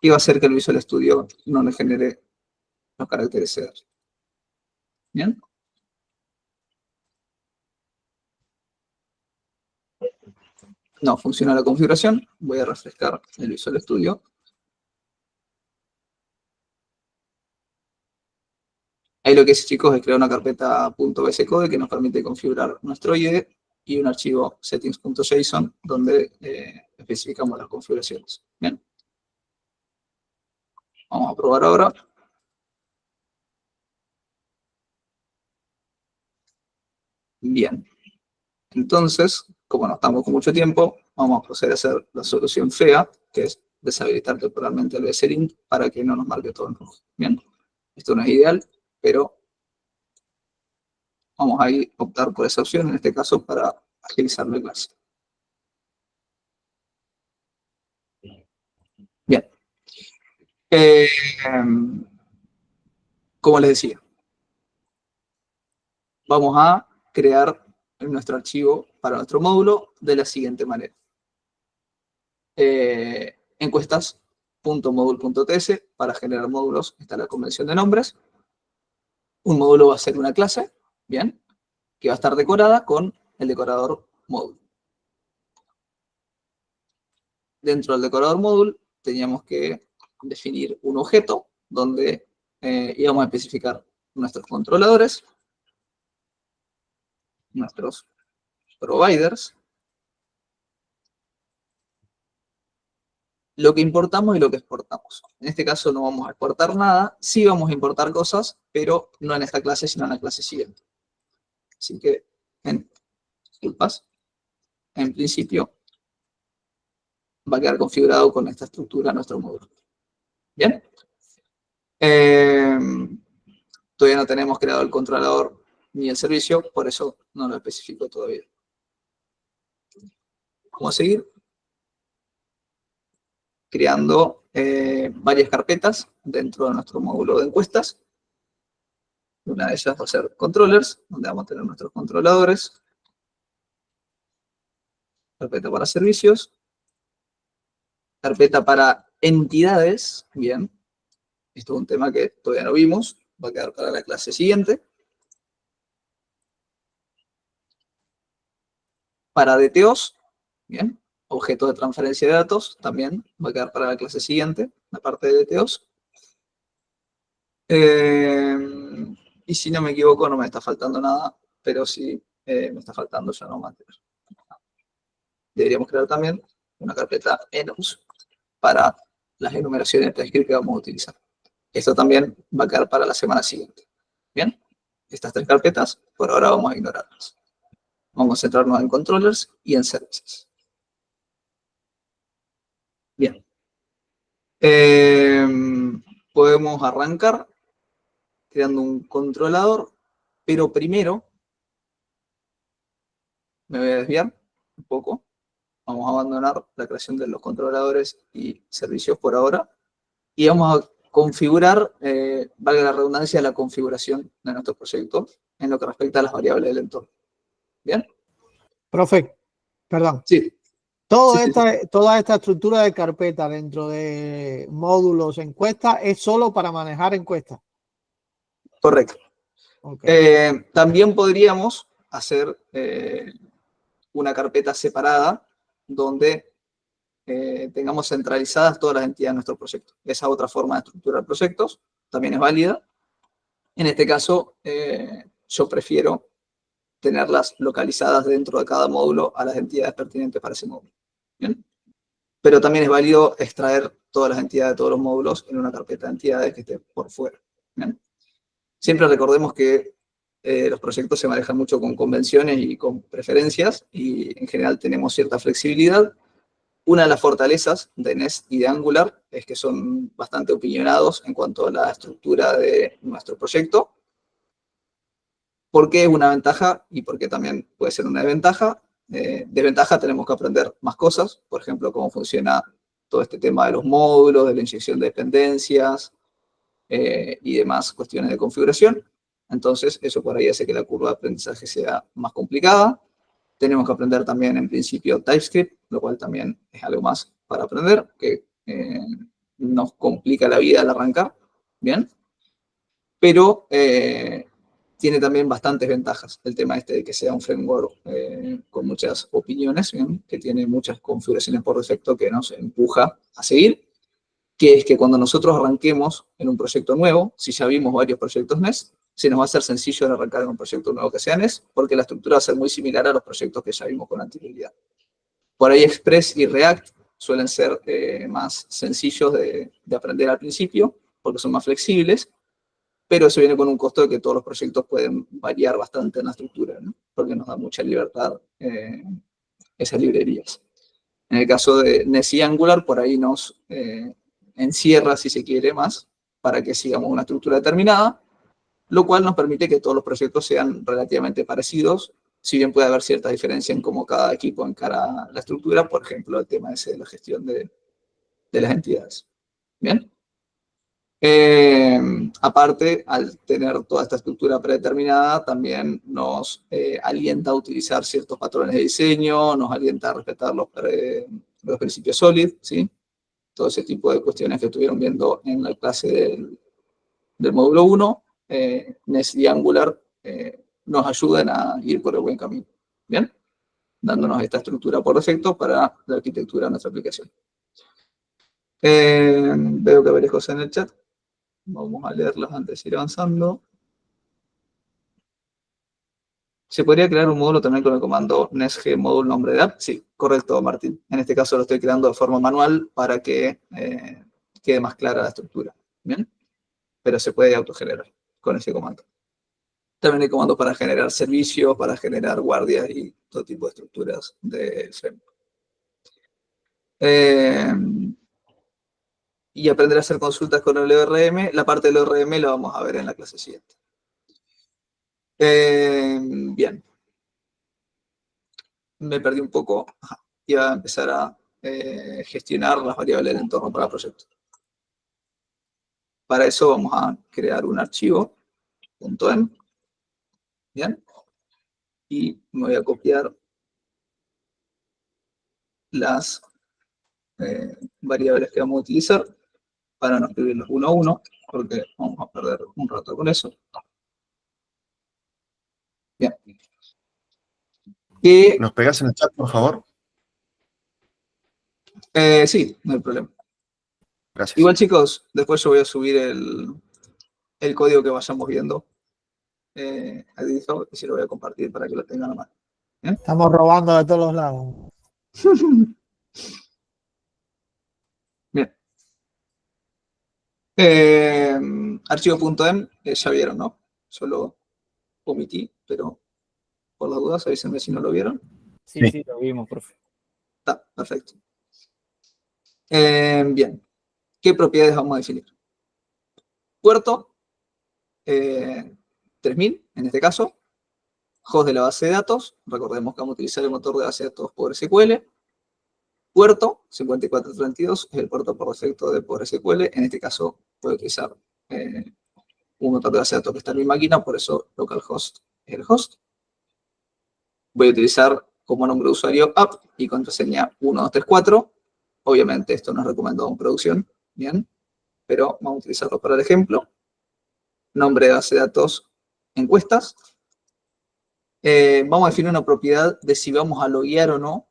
Y va a hacer que el Visual Studio no le genere los caracteres CR. ¿Bien? No funciona la configuración. Voy a refrescar el Visual Studio. Ahí lo que hice, chicos, es crear una carpeta .bscode que nos permite configurar nuestro IDE y un archivo settings.json donde especificamos las configuraciones. Bien. Vamos a probar ahora. Bien. Entonces, como no estamos con mucho tiempo, vamos a proceder a hacer la solución fea, que es deshabilitar temporalmente el bslink para que no nos marque todo en rojo. Bien. Esto no es ideal, pero vamos a optar por esa opción, en este caso, para agilizar la clase. Bien. Como les decía, vamos a crear nuestro archivo para nuestro módulo de la siguiente manera. Encuestas.module.ts, para generar módulos está la convención de nombres. Un módulo va a ser una clase, bien, que va a estar decorada con el decorador módulo. Dentro del decorador módulo teníamos que definir un objeto donde íbamos a especificar nuestros controladores, nuestros providers, lo que importamos y lo que exportamos. En este caso no vamos a exportar nada, sí vamos a importar cosas, pero no en esta clase, sino en la clase siguiente. Así que, disculpas, en principio va a quedar configurado con esta estructura nuestro módulo. ¿Bien? Todavía no tenemos creado el controlador ni el servicio, por eso no lo especifico todavía. Vamos a seguir creando varias carpetas dentro de nuestro módulo de encuestas. Una de ellas va a ser controllers, donde vamos a tener nuestros controladores. Carpeta para servicios. Carpeta para entidades. Bien. Esto es un tema que todavía no vimos. Va a quedar para la clase siguiente. Para DTOs. Bien. Objeto de transferencia de datos. También va a quedar para la clase siguiente. La parte de DTOs. Y si no me equivoco, no me está faltando nada. Pero si me está faltando, ya no mantener. Deberíamos crear también una carpeta enums para las enumeraciones de TypeScript que vamos a utilizar. Esto también va a quedar para la semana siguiente. Bien, estas tres carpetas, por ahora vamos a ignorarlas. Vamos a centrarnos en controllers y en services. Bien. Podemos arrancar creando un controlador, pero primero me voy a desviar un poco. Vamos a abandonar la creación de los controladores y servicios por ahora. Y vamos a configurar, valga la redundancia, la configuración de nuestro proyecto en lo que respecta a las variables del entorno. ¿Bien? Profe, perdón. Sí. Toda Sí. esta estructura de carpeta dentro de módulos, encuestas, es solo para manejar encuestas. Correcto. Okay. También podríamos hacer una carpeta separada donde tengamos centralizadas todas las entidades de nuestro proyecto. Esa otra forma de estructurar proyectos también es válida. En este caso, yo prefiero tenerlas localizadas dentro de cada módulo a las entidades pertinentes para ese módulo. ¿Bien? Pero también es válido extraer todas las entidades de todos los módulos en una carpeta de entidades que esté por fuera. ¿Bien? Siempre recordemos que los proyectos se manejan mucho con convenciones y con preferencias, y en general tenemos cierta flexibilidad. Una de las fortalezas de Nest y de Angular es que son bastante opinionados en cuanto a la estructura de nuestro proyecto. ¿Por qué es una ventaja y por qué también puede ser una desventaja? Desventaja, tenemos que aprender más cosas, por ejemplo, cómo funciona todo este tema de los módulos, de la inyección de dependencias y demás cuestiones de configuración. Entonces, eso por ahí hace que la curva de aprendizaje sea más complicada. Tenemos que aprender también, en principio, TypeScript, lo cual también es algo más para aprender, que nos complica la vida al arrancar, ¿bien? Pero tiene también bastantes ventajas el tema este de que sea un framework con muchas opiniones, ¿bien? Que tiene muchas configuraciones por defecto que nos empuja a seguir, que es que cuando nosotros arranquemos en un proyecto nuevo, si ya vimos varios proyectos Nest, se nos va a hacer sencillo de arrancar en un proyecto nuevo que sea Nest, porque la estructura va a ser muy similar a los proyectos que ya vimos con anterioridad. Por ahí Express y React suelen ser más sencillos de aprender al principio, porque son más flexibles, pero eso viene con un costo de que todos los proyectos pueden variar bastante en la estructura, ¿no? Porque nos da mucha libertad esas librerías. En el caso de Nest y Angular, por ahí nos encierra, si se quiere, más, para que sigamos una estructura determinada, lo cual nos permite que todos los proyectos sean relativamente parecidos, si bien puede haber cierta diferencia en cómo cada equipo encara la estructura, por ejemplo, el tema ese de la gestión de las entidades. ¿Bien? Aparte, al tener toda esta estructura predeterminada, también nos alienta a utilizar ciertos patrones de diseño, nos alienta a respetar los principios SOLID, ¿sí? Todo ese tipo de cuestiones que estuvieron viendo en la clase del módulo 1, NES y Angular nos ayudan a ir por el buen camino, ¿bien? Dándonos esta estructura por defecto para la arquitectura de nuestra aplicación. Veo que hay varias cosas en el chat. Vamos a leerlas antes de ir avanzando. ¿Se podría crear un módulo también con el comando nesg módulo nombre de app? Sí, correcto, Martín. En este caso lo estoy creando de forma manual para que quede más clara la estructura. ¿Bien? Pero se puede autogenerar con ese comando. También hay comandos para generar servicios, para generar guardias y todo tipo de estructuras del framework. Y aprender a hacer consultas con el ORM. La parte del ORM la vamos a ver en la clase siguiente. Bien. Me perdí un poco. Iba a empezar a gestionar las variables del entorno para el proyecto. Para eso vamos a crear un archivo .env. Bien. Y me voy a copiar las variables que vamos a utilizar para no escribirlos uno a uno, porque vamos a perder un rato con eso. Bien. Y, ¿Nos pegás en el chat, por favor? sí, no hay problema. Gracias. Igual, chicos, después yo voy a subir el código que vayamos viendo a GitHub y se lo voy a compartir para que lo tengan a mano. ¿Bien? Estamos robando de todos los lados. Bien. Archivo.em, ya vieron, ¿no? Solo omití, pero por las dudas, avísenme si no lo vieron. Sí, Sí. sí, lo vimos, profe. Está, perfecto. Bien. ¿Qué propiedades vamos a definir? Puerto, 3000 en este caso. Host de la base de datos. Recordemos que vamos a utilizar el motor de base de datos PostgreSQL. Puerto 5432 es el puerto por defecto de PostgreSQL. En este caso voy a utilizar un motor de base de datos que está en mi máquina, por eso localhost es el host. Voy a utilizar como nombre de usuario app y contraseña 1234. Obviamente esto no es recomendado en producción, bien, pero vamos a utilizarlo para el ejemplo. Nombre de base de datos encuestas. Vamos a definir una propiedad de si vamos a loguear o no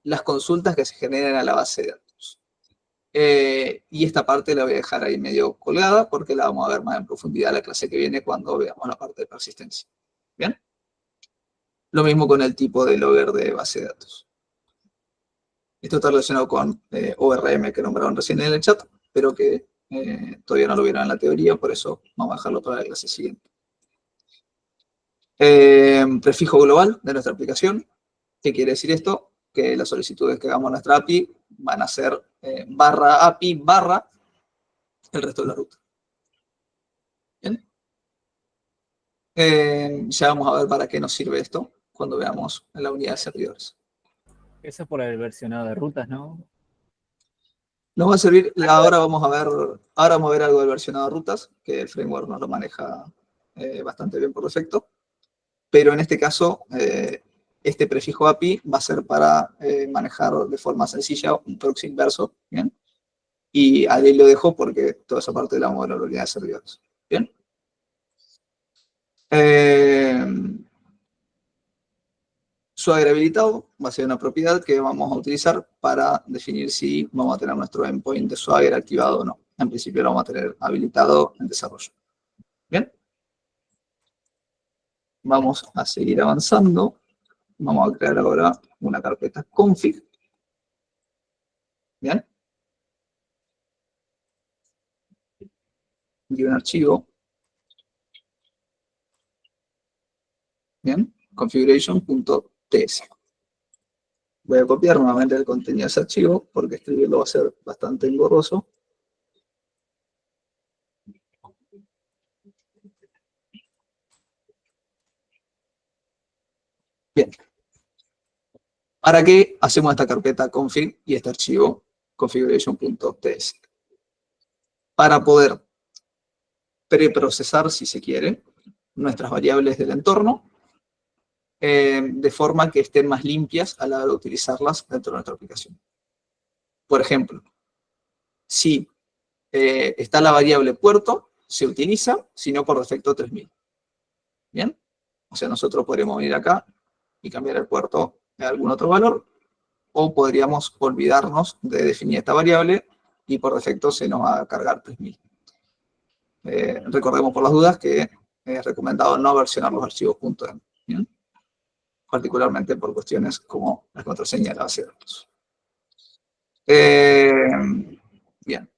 las consultas que se generen a la base de datos. Y esta parte la voy a dejar ahí medio colgada porque la vamos a ver más en profundidad la clase que viene cuando veamos la parte de persistencia. ¿Bien? Lo mismo con el tipo de logger de base de datos. Esto está relacionado con ORM que nombraron recién en el chat, pero que todavía no lo vieron en la teoría, por eso vamos a dejarlo para la clase siguiente. Prefijo global de nuestra aplicación. ¿Qué quiere decir esto? Que las solicitudes que hagamos a nuestra API van a ser barra API barra el resto de la ruta. ¿Bien? Ya vamos a ver para qué nos sirve esto cuando veamos en la unidad de servidores. Eso es por el versionado de rutas, ¿no? Nos va a servir, ahora vamos a ver algo del versionado de rutas, que el framework nos lo maneja bastante bien por defecto. Pero en este caso, este prefijo API va a ser para manejar de forma sencilla un proxy inverso, ¿bien? Y ahí lo dejo porque toda esa parte la vamos a ver en la unidad de servidores, ¿bien? Swagger habilitado va a ser una propiedad que vamos a utilizar para definir si vamos a tener nuestro endpoint de Swagger activado o no. En principio lo vamos a tener habilitado en desarrollo. ¿Bien? Vamos a seguir avanzando. Vamos a crear ahora una carpeta config. ¿Bien? Y un archivo. ¿Bien? Configuration.ts. Voy a copiar nuevamente el contenido de ese archivo porque escribirlo va a ser bastante engorroso. Bien. ¿Para qué hacemos esta carpeta config y este archivo configuration.ts? para poder preprocesar, si se quiere, nuestras variables del entorno, de forma que estén más limpias a la hora de utilizarlas dentro de nuestra aplicación. Por ejemplo, si está la variable puerto, se utiliza, si no por defecto 3000. ¿Bien? O sea, nosotros podríamos venir acá y cambiar el puerto a algún otro valor, o podríamos olvidarnos de definir esta variable y por defecto se nos va a cargar 3000. Recordemos por las dudas que es recomendado no versionar los archivos .env, ¿bien? Particularmente por cuestiones como la contraseña de la base de datos. Bien.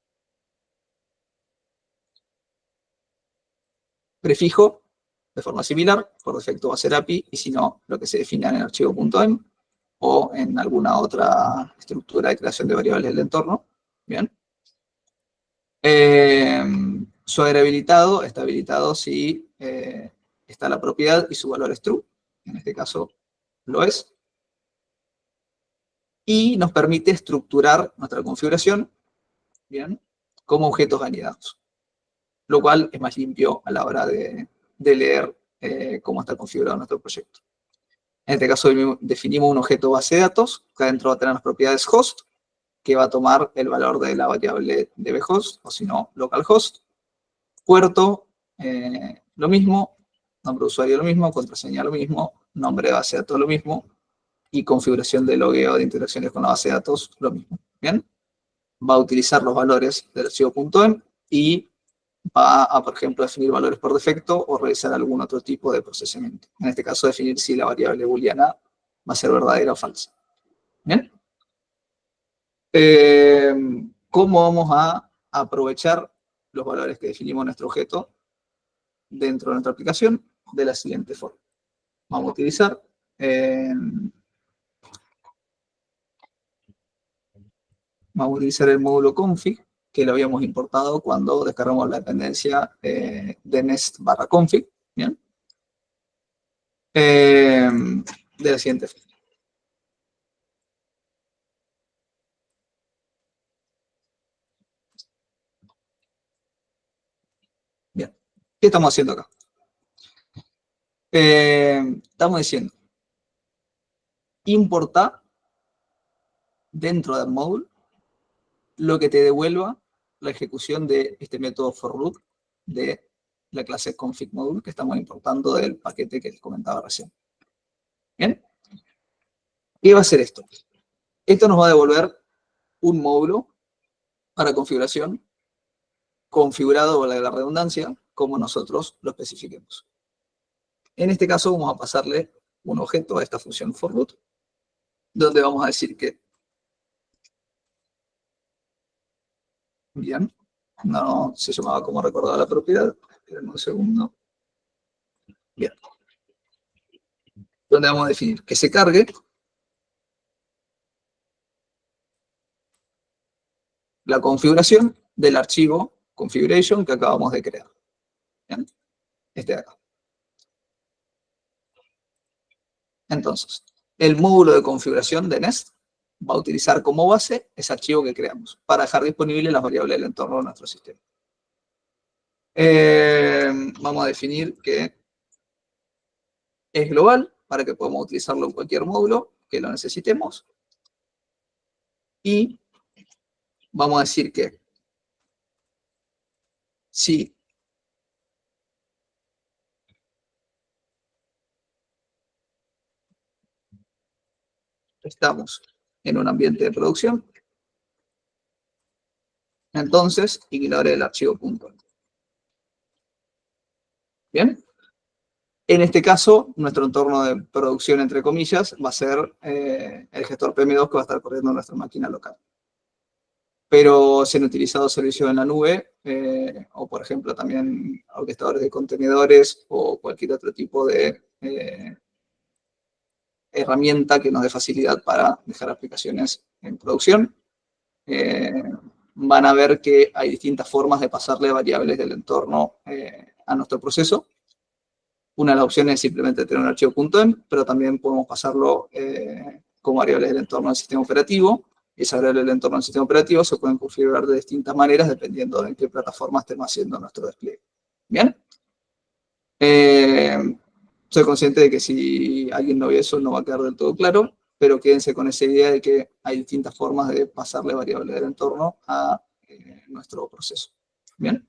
Prefijo, de forma similar, por defecto va a ser API, y si no, lo que se define en el archivo .env o en alguna otra estructura de creación de variables del entorno. Bien. Swagger habilitado, está habilitado si está la propiedad y su valor es true. En este caso lo es. Y nos permite estructurar nuestra configuración, bien, como objetos anidados. Lo cual es más limpio a la hora de leer cómo está configurado nuestro proyecto. En este caso definimos un objeto base de datos, que adentro va a tener las propiedades host, que va a tomar el valor de la variable dbHost, o si no, localhost. Puerto, lo mismo. Nombre de usuario, lo mismo. Contraseña, lo mismo. Nombre de base de datos, lo mismo. Y configuración de logueo de interacciones con la base de datos, lo mismo. ¿Bien? Va a utilizar los valores del archivo .env y va a, por ejemplo, definir valores por defecto o realizar algún otro tipo de procesamiento. En este caso, definir si la variable booleana va a ser verdadera o falsa. ¿Bien? ¿Cómo vamos a aprovechar los valores que definimos en nuestro objeto dentro de nuestra aplicación? De la siguiente forma. Vamos a utilizar el módulo config, que lo habíamos importado cuando descargamos la dependencia de nest/config. ¿Bien? De la siguiente forma. Bien. ¿Qué estamos haciendo acá? Estamos diciendo, importa dentro del módulo lo que te devuelva la ejecución de este método for loop de la clase config module que estamos importando del paquete que les comentaba recién. ¿Bien? ¿Qué va a hacer esto? Esto nos va a devolver un módulo para configuración configurado, valga la redundancia, como nosotros lo especifiquemos. En este caso vamos a pasarle un objeto a esta función for loop, donde vamos a decir que, bien, no se llamaba como recordaba la propiedad, esperen un segundo. Bien. Donde vamos a definir que se cargue la configuración del archivo configuration que acabamos de crear. ¿Bien? Este de acá. Entonces, el módulo de configuración de Nest va a utilizar como base ese archivo que creamos para dejar disponible las variables del entorno de nuestro sistema. Vamos a definir que es global para que podamos utilizarlo en cualquier módulo que lo necesitemos. Y vamos a decir que si estamos en un ambiente de producción, entonces ignore el archivo .env. ¿Bien? En este caso, nuestro entorno de producción, entre comillas, va a ser el gestor PM2 que va a estar corriendo en nuestra máquina local. Pero se han utilizado servicios en la nube, o por ejemplo también orquestadores de contenedores o cualquier otro tipo de herramienta que nos dé facilidad para dejar aplicaciones en producción. Van a ver que hay distintas formas de pasarle variables del entorno a nuestro proceso. Una de las opciones es simplemente tener un archivo .env, pero también podemos pasarlo como variables del entorno del sistema operativo, Esa variable del entorno del sistema operativo se pueden configurar de distintas maneras dependiendo de en qué plataforma estemos haciendo nuestro despliegue. ¿Bien? Soy consciente de que si alguien no ve eso no va a quedar del todo claro, pero quédense con esa idea de que hay distintas formas de pasarle variables del entorno a nuestro proceso. ¿Bien?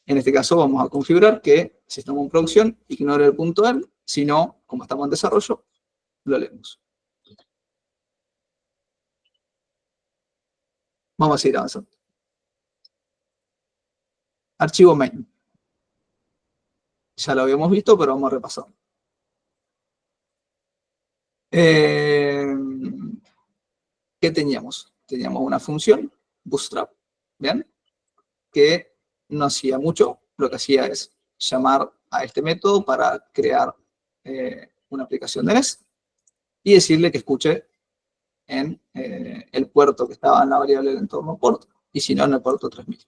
En este caso vamos a configurar que si estamos en producción, ignore el punto .m, si no, como estamos en desarrollo, lo leemos. Vamos a seguir avanzando. Archivo main. Ya lo habíamos visto, pero vamos a repasar. ¿Qué teníamos? Teníamos una función, bootstrap, ¿bien? Que no hacía mucho, lo que hacía es llamar a este método para crear una aplicación de NES y decirle que escuche en el puerto que estaba en la variable del entorno port, y si no, en el puerto 3000.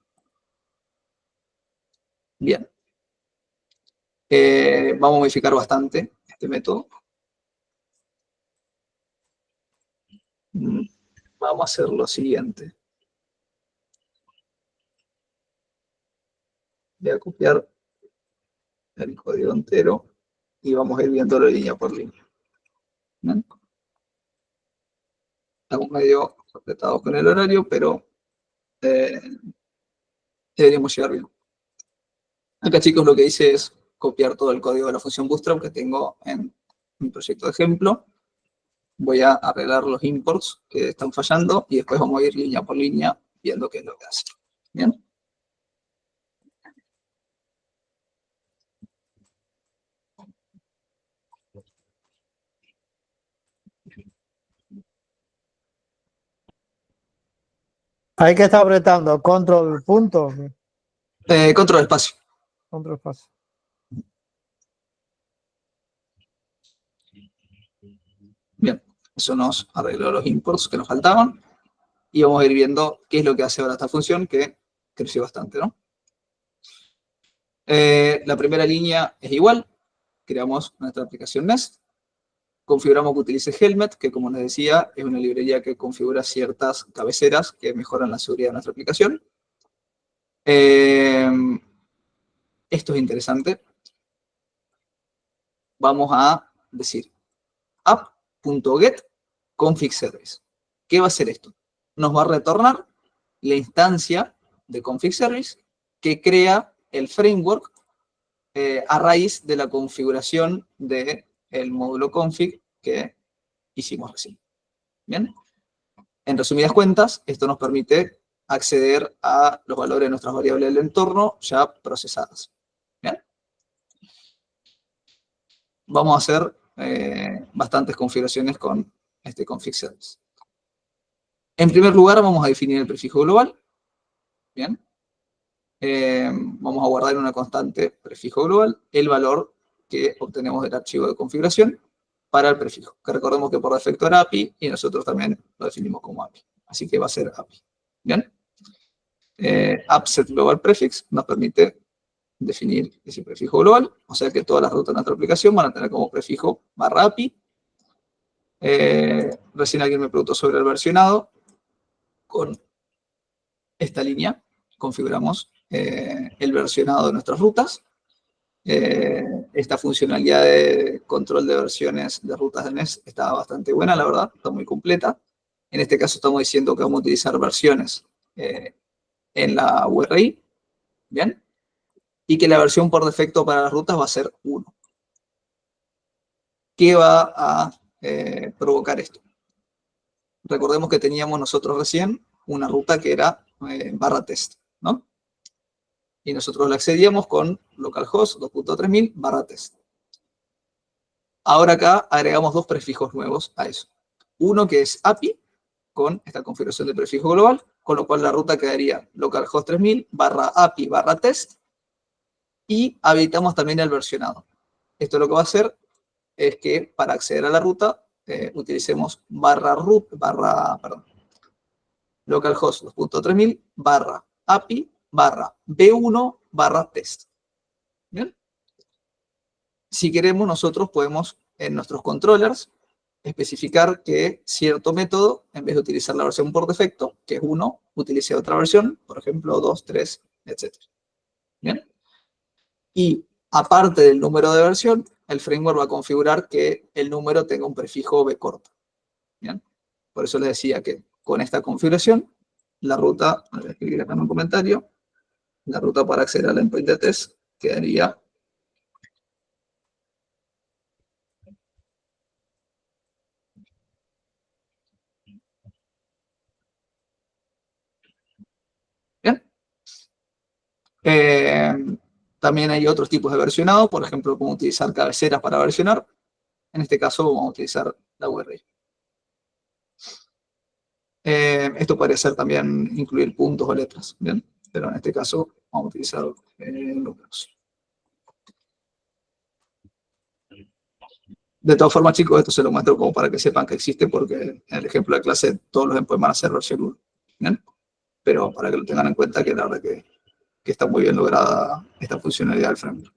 Bien. Vamos a modificar bastante este método. Vamos a hacer lo siguiente. Voy a copiar el código entero y vamos a ir viéndolo línea por línea. ¿Bien? Estamos medio apretados con el horario, pero deberíamos llegar bien. Acá, chicos, lo que hice es copiar todo el código de la función Bootstrap que tengo en mi proyecto de ejemplo. Voy a arreglar los imports que están fallando y después vamos a ir línea por línea viendo qué es lo que hace. ¿Bien? Hay que estar apretando control punto. Control espacio. Control espacio. Bien, eso nos arregló los imports que nos faltaban. Y vamos a ir viendo qué es lo que hace ahora esta función, que creció bastante, ¿no? La primera línea es igual. Creamos nuestra aplicación Nest. Configuramos que utilice Helmet, que como les decía, es una librería que configura ciertas cabeceras que mejoran la seguridad de nuestra aplicación. Esto es interesante. Vamos a decir app.get config service. ¿Qué va a hacer esto? Nos va a retornar la instancia de config service que crea el framework a raíz de la configuración del módulo config que hicimos recién. ¿Bien? En resumidas cuentas, esto nos permite acceder a los valores de nuestras variables del entorno ya procesadas. ¿Bien? Vamos a hacer bastantes configuraciones con este config service. En primer lugar, vamos a definir el prefijo global. Bien. Vamos a guardar en una constante prefijo global el valor que obtenemos del archivo de configuración para el prefijo, que recordemos que por defecto era API y nosotros también lo definimos como API. Así que va a ser API. ¿Bien? Appset global prefix nos permite definir ese prefijo global, o sea que todas las rutas de nuestra aplicación van a tener como prefijo /API. Recién alguien me preguntó sobre el versionado. Con esta línea configuramos el versionado de nuestras rutas. Esta funcionalidad de control de versiones de rutas de NES está bastante buena, la verdad, está muy completa. En este caso estamos diciendo que vamos a utilizar versiones en la URI, ¿bien? Y que la versión por defecto para las rutas va a ser 1. ¿Qué va a provocar esto? Recordemos que teníamos nosotros recién una ruta que era /test, ¿no? Y nosotros la accedíamos con localhost 2.3000 /test. Ahora acá agregamos dos prefijos nuevos a eso. Uno que es API, con esta configuración de prefijo global, con lo cual la ruta quedaría localhost 3000 /API /test, y habilitamos también el versionado. Esto lo que va a hacer es que para acceder a la ruta utilicemos localhost 2.3000 /API /B1 /test. ¿Bien? Si queremos, nosotros podemos en nuestros controllers especificar que cierto método, en vez de utilizar la versión por defecto, que es 1, utilice otra versión, por ejemplo, 2, 3, etc. ¿Bien? Y aparte del número de versión, el framework va a configurar que el número tenga un prefijo B corto. ¿Bien? Por eso les decía que con esta configuración, la ruta, voy a escribir acá en un comentario, la ruta para acceder al endpoint de test quedaría bien. También hay otros tipos de versionado, por ejemplo, cómo utilizar cabeceras para versionar. En este caso vamos a utilizar la URL. Esto puede ser también incluir puntos o letras, ¿bien? Pero en este caso vamos a utilizar números. De todas formas, chicos, esto se lo muestro como para que sepan que existe, porque en el ejemplo de clase todos los endpoints van a ser versión 1, ¿bien? Pero para que lo tengan en cuenta que la verdad que está muy bien lograda esta funcionalidad del framework.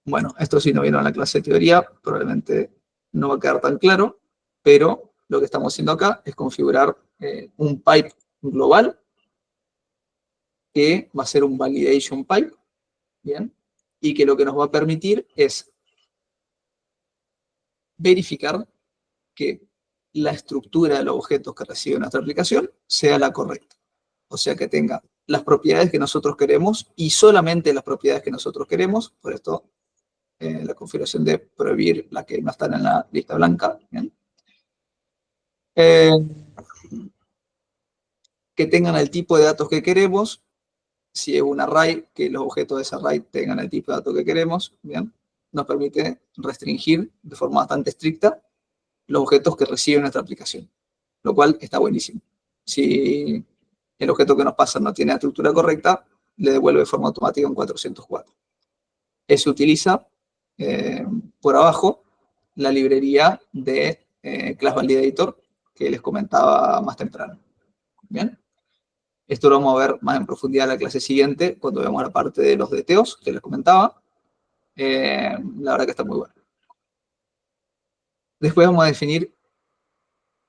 Bueno, esto sí no vino en la clase de teoría, probablemente no va a quedar tan claro, pero lo que estamos haciendo acá es configurar un pipe global que va a ser un validation pipe, ¿bien? Y que lo que nos va a permitir es verificar que la estructura de los objetos que recibe nuestra aplicación sea la correcta. O sea, que tenga las propiedades que nosotros queremos y solamente las propiedades que nosotros queremos. Por esto, la configuración de prohibir las que no están en la lista blanca. ¿Bien? Que tengan el tipo de datos que queremos. Si es un array, que los objetos de ese array tengan el tipo de datos que queremos. ¿Bien? Nos permite restringir de forma bastante estricta los objetos que recibe nuestra aplicación, lo cual está buenísimo. Si el objeto que nos pasa no tiene la estructura correcta, le devuelve de forma automática un 404. Eso utiliza por abajo la librería de Class Validator que les comentaba más temprano. ¿Bien? Esto lo vamos a ver más en profundidad en la clase siguiente, cuando veamos la parte de los DTOs que les comentaba. La verdad que está muy bueno. Después vamos a definir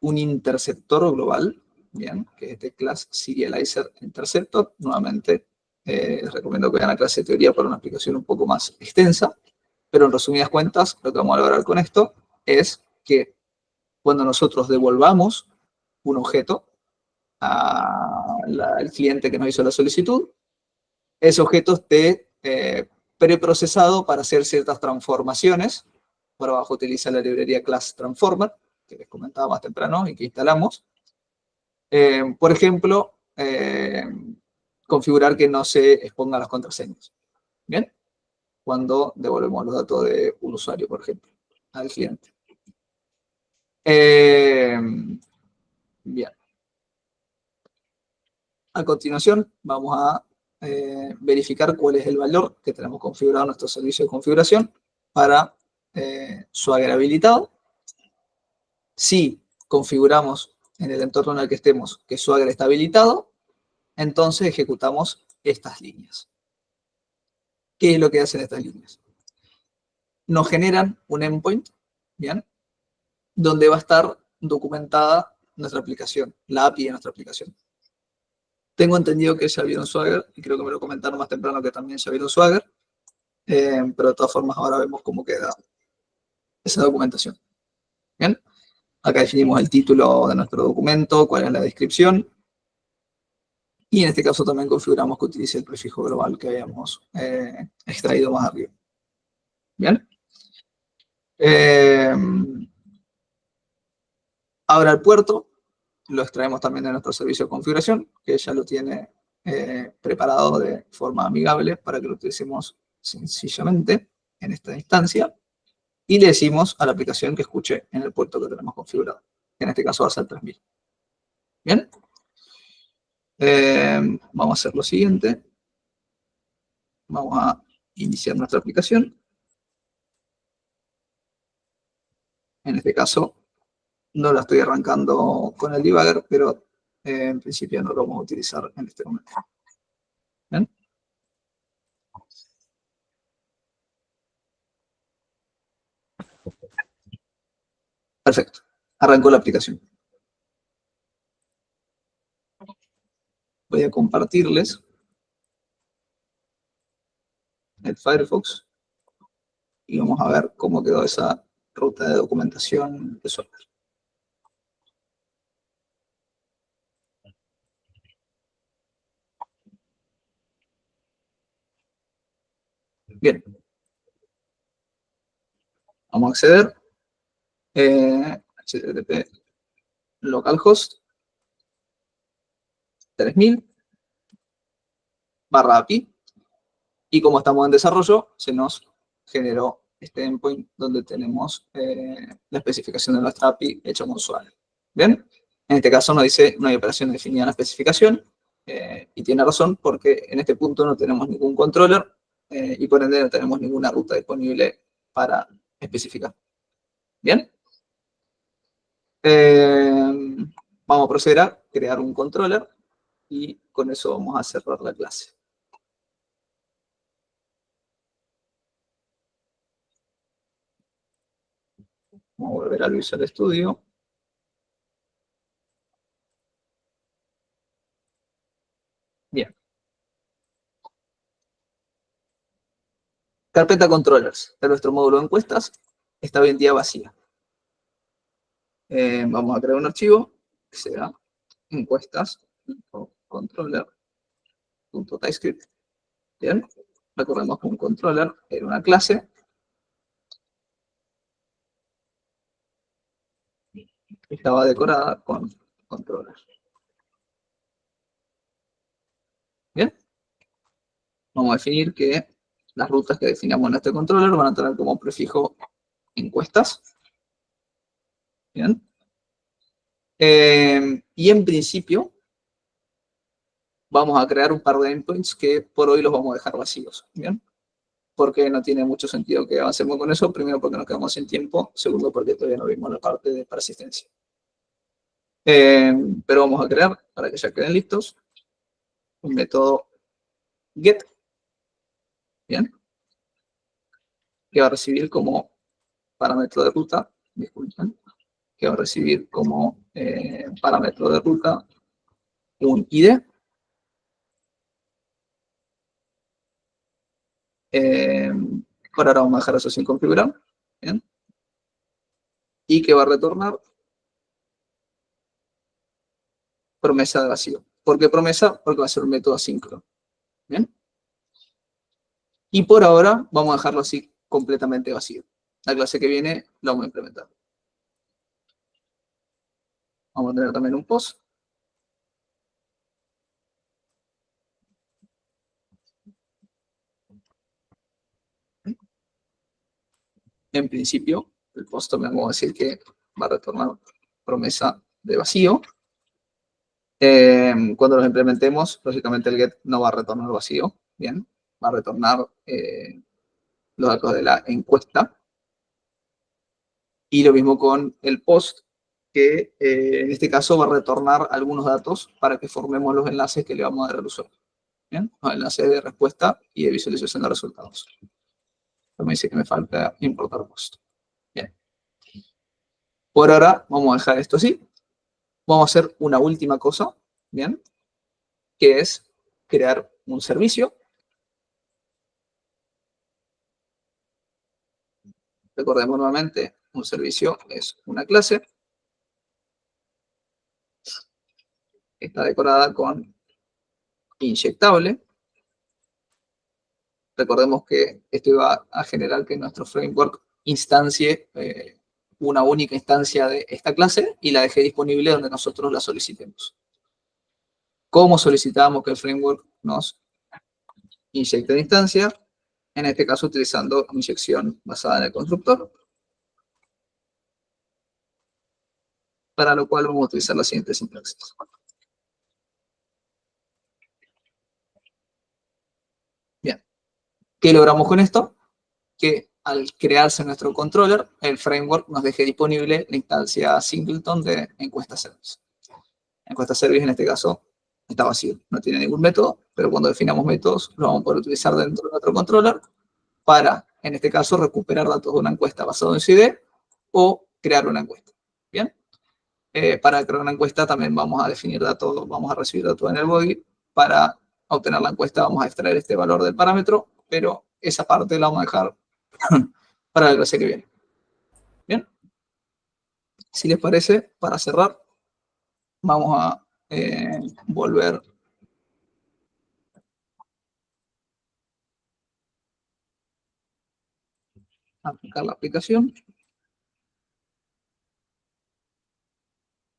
un interceptor global, bien, que es este Class Serializer Interceptor. Nuevamente, les recomiendo que vean la clase de teoría para una explicación un poco más extensa, pero en resumidas cuentas, lo que vamos a lograr con esto es que cuando nosotros devolvamos un objeto al cliente que nos hizo la solicitud, ese objeto esté preprocesado para hacer ciertas transformaciones. Por abajo utiliza la librería Class Transformer, que les comentaba más temprano y que instalamos. Por ejemplo, configurar que no se expongan las contraseñas. ¿Bien? Cuando devolvemos los datos de un usuario, por ejemplo, al cliente. Bien. A continuación, vamos a verificar cuál es el valor que tenemos configurado en nuestro servicio de configuración para Swagger habilitado. Si configuramos en el entorno en el que estemos que Swagger está habilitado, entonces ejecutamos estas líneas. ¿Qué es lo que hacen estas líneas? Nos generan un endpoint, ¿bien? Donde va a estar documentada nuestra aplicación, la API de nuestra aplicación. Tengo entendido que ya vieron Swagger, y creo que me lo comentaron más temprano que también ya vieron Swagger, pero de todas formas ahora vemos cómo queda esa documentación. ¿Bien? Acá definimos el título de nuestro documento, cuál es la descripción, y en este caso también configuramos que utilice el prefijo global que habíamos extraído más arriba. ¿Bien? Ahora el puerto lo extraemos también de nuestro servicio de configuración, que ya lo tiene preparado de forma amigable para que lo utilicemos sencillamente en esta instancia. Y le decimos a la aplicación que escuche en el puerto que tenemos configurado. En este caso va a ser 3000. ¿Bien? Vamos a hacer lo siguiente. Vamos a iniciar nuestra aplicación. En este caso, no la estoy arrancando con el debugger, pero en principio no lo vamos a utilizar en este momento. ¿Bien? Perfecto. Arrancó la aplicación. Voy a compartirles el Firefox y vamos a ver cómo quedó esa ruta de documentación de software. Bien. Vamos a acceder. HTTP localhost 3000 /API. Y como estamos en desarrollo, se nos generó este endpoint donde tenemos la especificación de nuestra API hecha con usuario. Bien, en este caso nos dice no hay operación definida en la especificación y tiene razón porque en este punto no tenemos ningún controller y por ende no tenemos ninguna ruta disponible para especificar. Bien. Vamos a proceder a crear un controller y con eso vamos a cerrar la clase. Vamos a volver al Visual Studio. Bien. Carpeta Controllers de nuestro módulo de encuestas está hoy en día vacía. Vamos a crear un archivo que será encuestas.controller.typescript. Bien. Recordemos que un controller era una clase que estaba decorada con controller. Bien. Vamos a definir que las rutas que definamos en este controller van a tener como prefijo encuestas. Bien. Y en principio vamos a crear un par de endpoints que por hoy los vamos a dejar vacíos. Bien. Porque no tiene mucho sentido que avancemos con eso. Primero porque nos quedamos sin tiempo. Segundo porque todavía no vimos la parte de persistencia. Pero vamos a crear, para que ya queden listos, un método get. Bien. Que va a recibir como parámetro de ruta, disculpen, que va a recibir como parámetro de ruta un ID. Por ahora vamos a dejar eso sin configurar. Bien. Y que va a retornar promesa de vacío. ¿Por qué promesa? Porque va a ser un método asíncrono. Bien. Y por ahora vamos a dejarlo así completamente vacío. La clase que viene la vamos a implementar. Vamos a tener también un post. En principio, el post también vamos a decir que va a retornar promesa de vacío. Cuando los implementemos, lógicamente el get no va a retornar vacío. Bien, va a retornar los datos de la encuesta. Y lo mismo con el post, que en este caso va a retornar algunos datos para que formemos los enlaces que le vamos a dar al usuario. Bien, los enlaces de respuesta y de visualización de resultados. Me dice que me falta importar post. Bien. Por ahora vamos a dejar esto así. Vamos a hacer una última cosa, bien, que es crear un servicio. Recordemos nuevamente, un servicio es una clase. Está decorada con inyectable. Recordemos que esto va a generar que nuestro framework instancie una única instancia de esta clase y la deje disponible donde nosotros la solicitemos. ¿Cómo solicitamos que el framework nos inyecte la instancia? En este caso utilizando inyección basada en el constructor. Para lo cual vamos a utilizar la siguiente sintaxis. Bien. ¿Qué logramos con esto? Que al crearse nuestro controller, el framework nos deje disponible la instancia singleton de encuesta service. Encuesta service en este caso está vacío, no tiene ningún método, pero cuando definamos métodos lo vamos a poder utilizar dentro de nuestro controller para, en este caso, recuperar datos de una encuesta basada en CID o crear una encuesta. Para crear una encuesta también vamos a definir datos, vamos a recibir datos en el body. Para obtener la encuesta vamos a extraer este valor del parámetro, pero esa parte la vamos a dejar para la clase que viene. Bien. Si les parece, para cerrar, vamos a volver a aplicar la aplicación.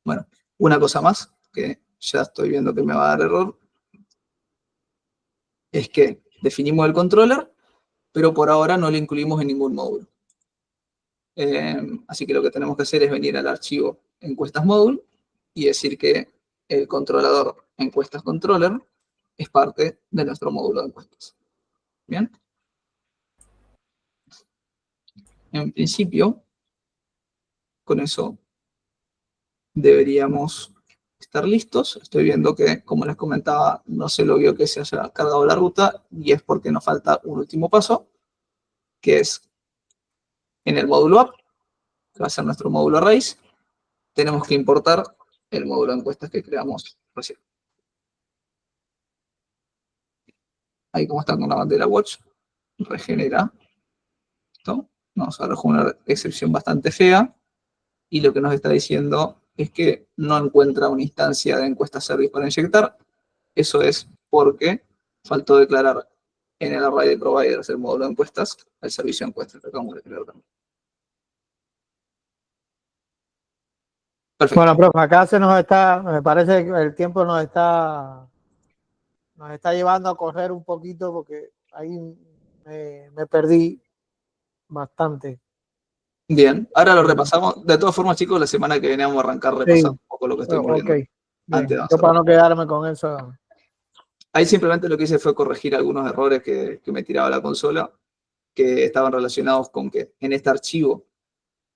Bueno, una cosa más que ya estoy viendo que me va a dar error es que definimos el controller, pero por ahora no lo incluimos en ningún módulo. Así que lo que tenemos que hacer es venir al archivo encuestas módulo y decir que el controlador encuestas controller es parte de nuestro módulo de encuestas. Bien. En principio, con eso deberíamos estar listos. Estoy viendo que, como les comentaba, no se lo vio que se haya cargado la ruta y es porque nos falta un último paso, que es en el módulo app, que va a ser nuestro módulo raíz, tenemos que importar el módulo de encuestas que creamos recién. Ahí como está con la bandera watch, regenera esto. Nos arrojó una excepción bastante fea y lo que nos está diciendo es que no encuentra una instancia de encuesta service para inyectar. Eso es porque faltó declarar en el array de providers el módulo de encuestas el servicio de encuestas que acabamos de crear también. Perfecto. Bueno, profe, acá se nos está, me parece que el tiempo nos está llevando a correr un poquito porque ahí me perdí bastante. Bien, ahora lo repasamos. De todas formas, chicos, la semana que viene vamos a arrancar repasando un poco lo que estuvimos viendo. Okay. Antes de Yo avanzar. para no quedarme con eso. Ahí simplemente lo que hice fue corregir algunos errores que me tiraba la consola, que estaban relacionados con que en este archivo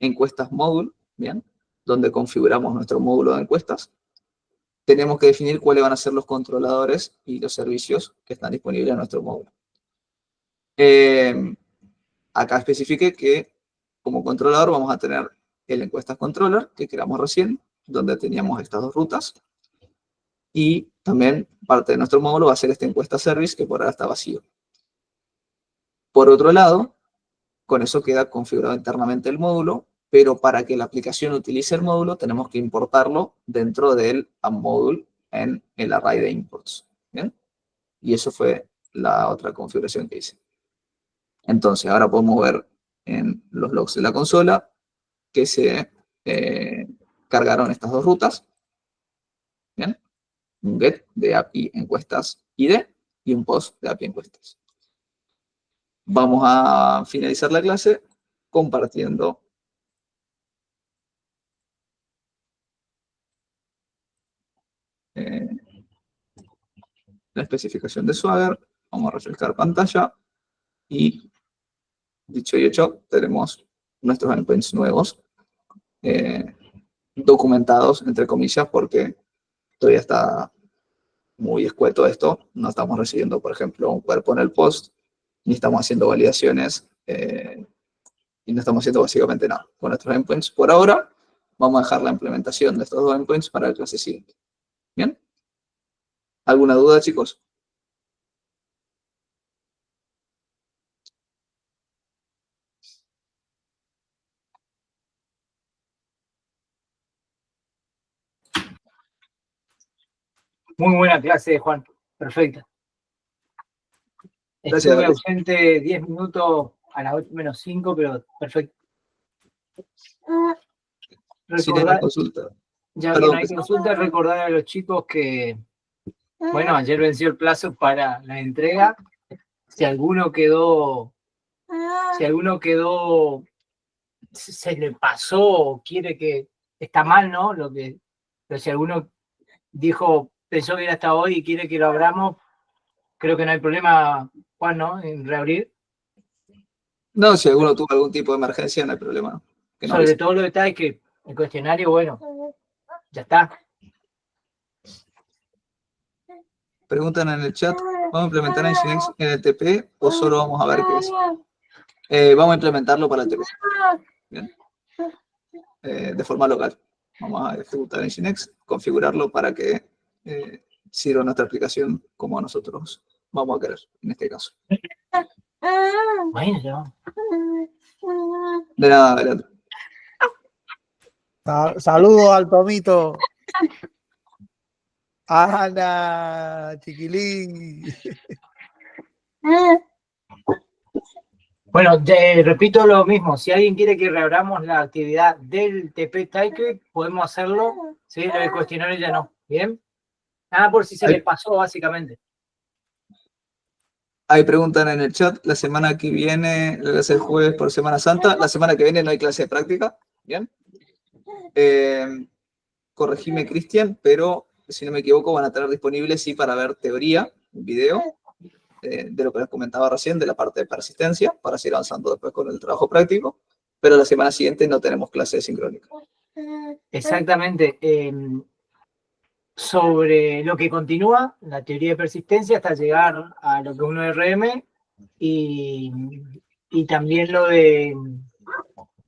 encuestas módulo, bien, donde configuramos nuestro módulo de encuestas, tenemos que definir cuáles van a ser los controladores y los servicios que están disponibles en nuestro módulo. Acá especifique que como controlador vamos a tener el encuestas controller que creamos recién, donde teníamos estas dos rutas, y también parte de nuestro módulo va a ser este encuesta service que por ahora está vacío. Por otro lado, con eso queda configurado internamente el módulo, pero para que la aplicación utilice el módulo tenemos que importarlo dentro del app-módulo en el array de imports. ¿Bien? Y eso fue la otra configuración que hice. Entonces, ahora podemos ver en los logs de la consola que se cargaron estas dos rutas. ¿Bien? Un get de API encuestas ID y un post de API encuestas. Vamos a finalizar la clase compartiendo la especificación de Swagger. Vamos a refrescar pantalla y, dicho y hecho, tenemos nuestros endpoints nuevos documentados, entre comillas, porque todavía está muy escueto esto. No estamos recibiendo, por ejemplo, un cuerpo en el post, ni estamos haciendo validaciones, y no estamos haciendo básicamente nada con nuestros endpoints. Por ahora, vamos a dejar la implementación de estos dos endpoints para la clase siguiente. ¿Bien? ¿Alguna duda, chicos? Muy buena clase, Juan. Perfecta. Gracias, Estuve David. ausente 10 minutos a las 8 menos 5, pero perfecto. Si tienen consulta. Ya que Perdón, no hay consulta, recordar a los chicos que, bueno, ayer venció el plazo para la entrega. Si alguno quedó, se le pasó o quiere que, está mal, ¿no? Pero si alguno pensó que era hasta hoy y quiere que lo abramos, creo que no hay problema, Juan, ¿no? En reabrir. No, si alguno tuvo algún tipo de emergencia, no hay problema. Que no Sobre avise. todo los detalles que el cuestionario, bueno, ya está. Preguntan en el chat, ¿vamos a implementar Nginx en el TP o solo vamos a ver qué es? Vamos a implementarlo para el TP. Bien. De forma local. Vamos a ejecutar Nginx, configurarlo para que sirva nuestra aplicación como nosotros vamos a querer, en este caso. Bueno, ya. De nada, Leandro. Saludos al Tomito. Ana, chiquilín. Bueno, repito lo mismo. Si alguien quiere que reabramos la actividad del TP TypeScript, podemos hacerlo. ¿Sí? El cuestionario ya no. ¿Bien? Nada por si se les pasó, básicamente. Ahí preguntan en el chat, la semana que viene, la clase del jueves por Semana Santa, la semana que viene no hay clase de práctica, ¿bien? Corregime, Cristian, pero si no me equivoco van a tener disponible, sí, para ver teoría, un video, de lo que les comentaba recién, de la parte de persistencia, para seguir avanzando después con el trabajo práctico, pero la semana siguiente no tenemos clase sincrónica. Exactamente. Sobre lo que continúa, la teoría de persistencia, hasta llegar a lo que es un ORM y también lo de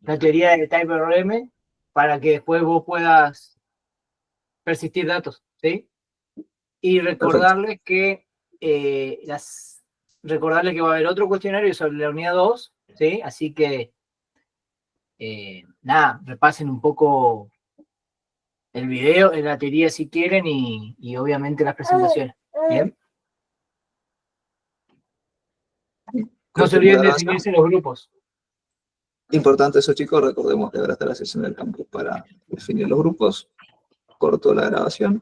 la teoría de Type ORM para que después vos puedas persistir datos, ¿sí? Y recordarles que recordarles que va a haber otro cuestionario sobre la unidad 2, ¿sí? Así que nada, repasen un poco el video, la teoría si quieren y obviamente las presentaciones. ¿Bien? No se olviden de definirse los grupos. Importante eso, chicos, recordemos que ahora está la sesión del campus para definir los grupos. Corto la grabación.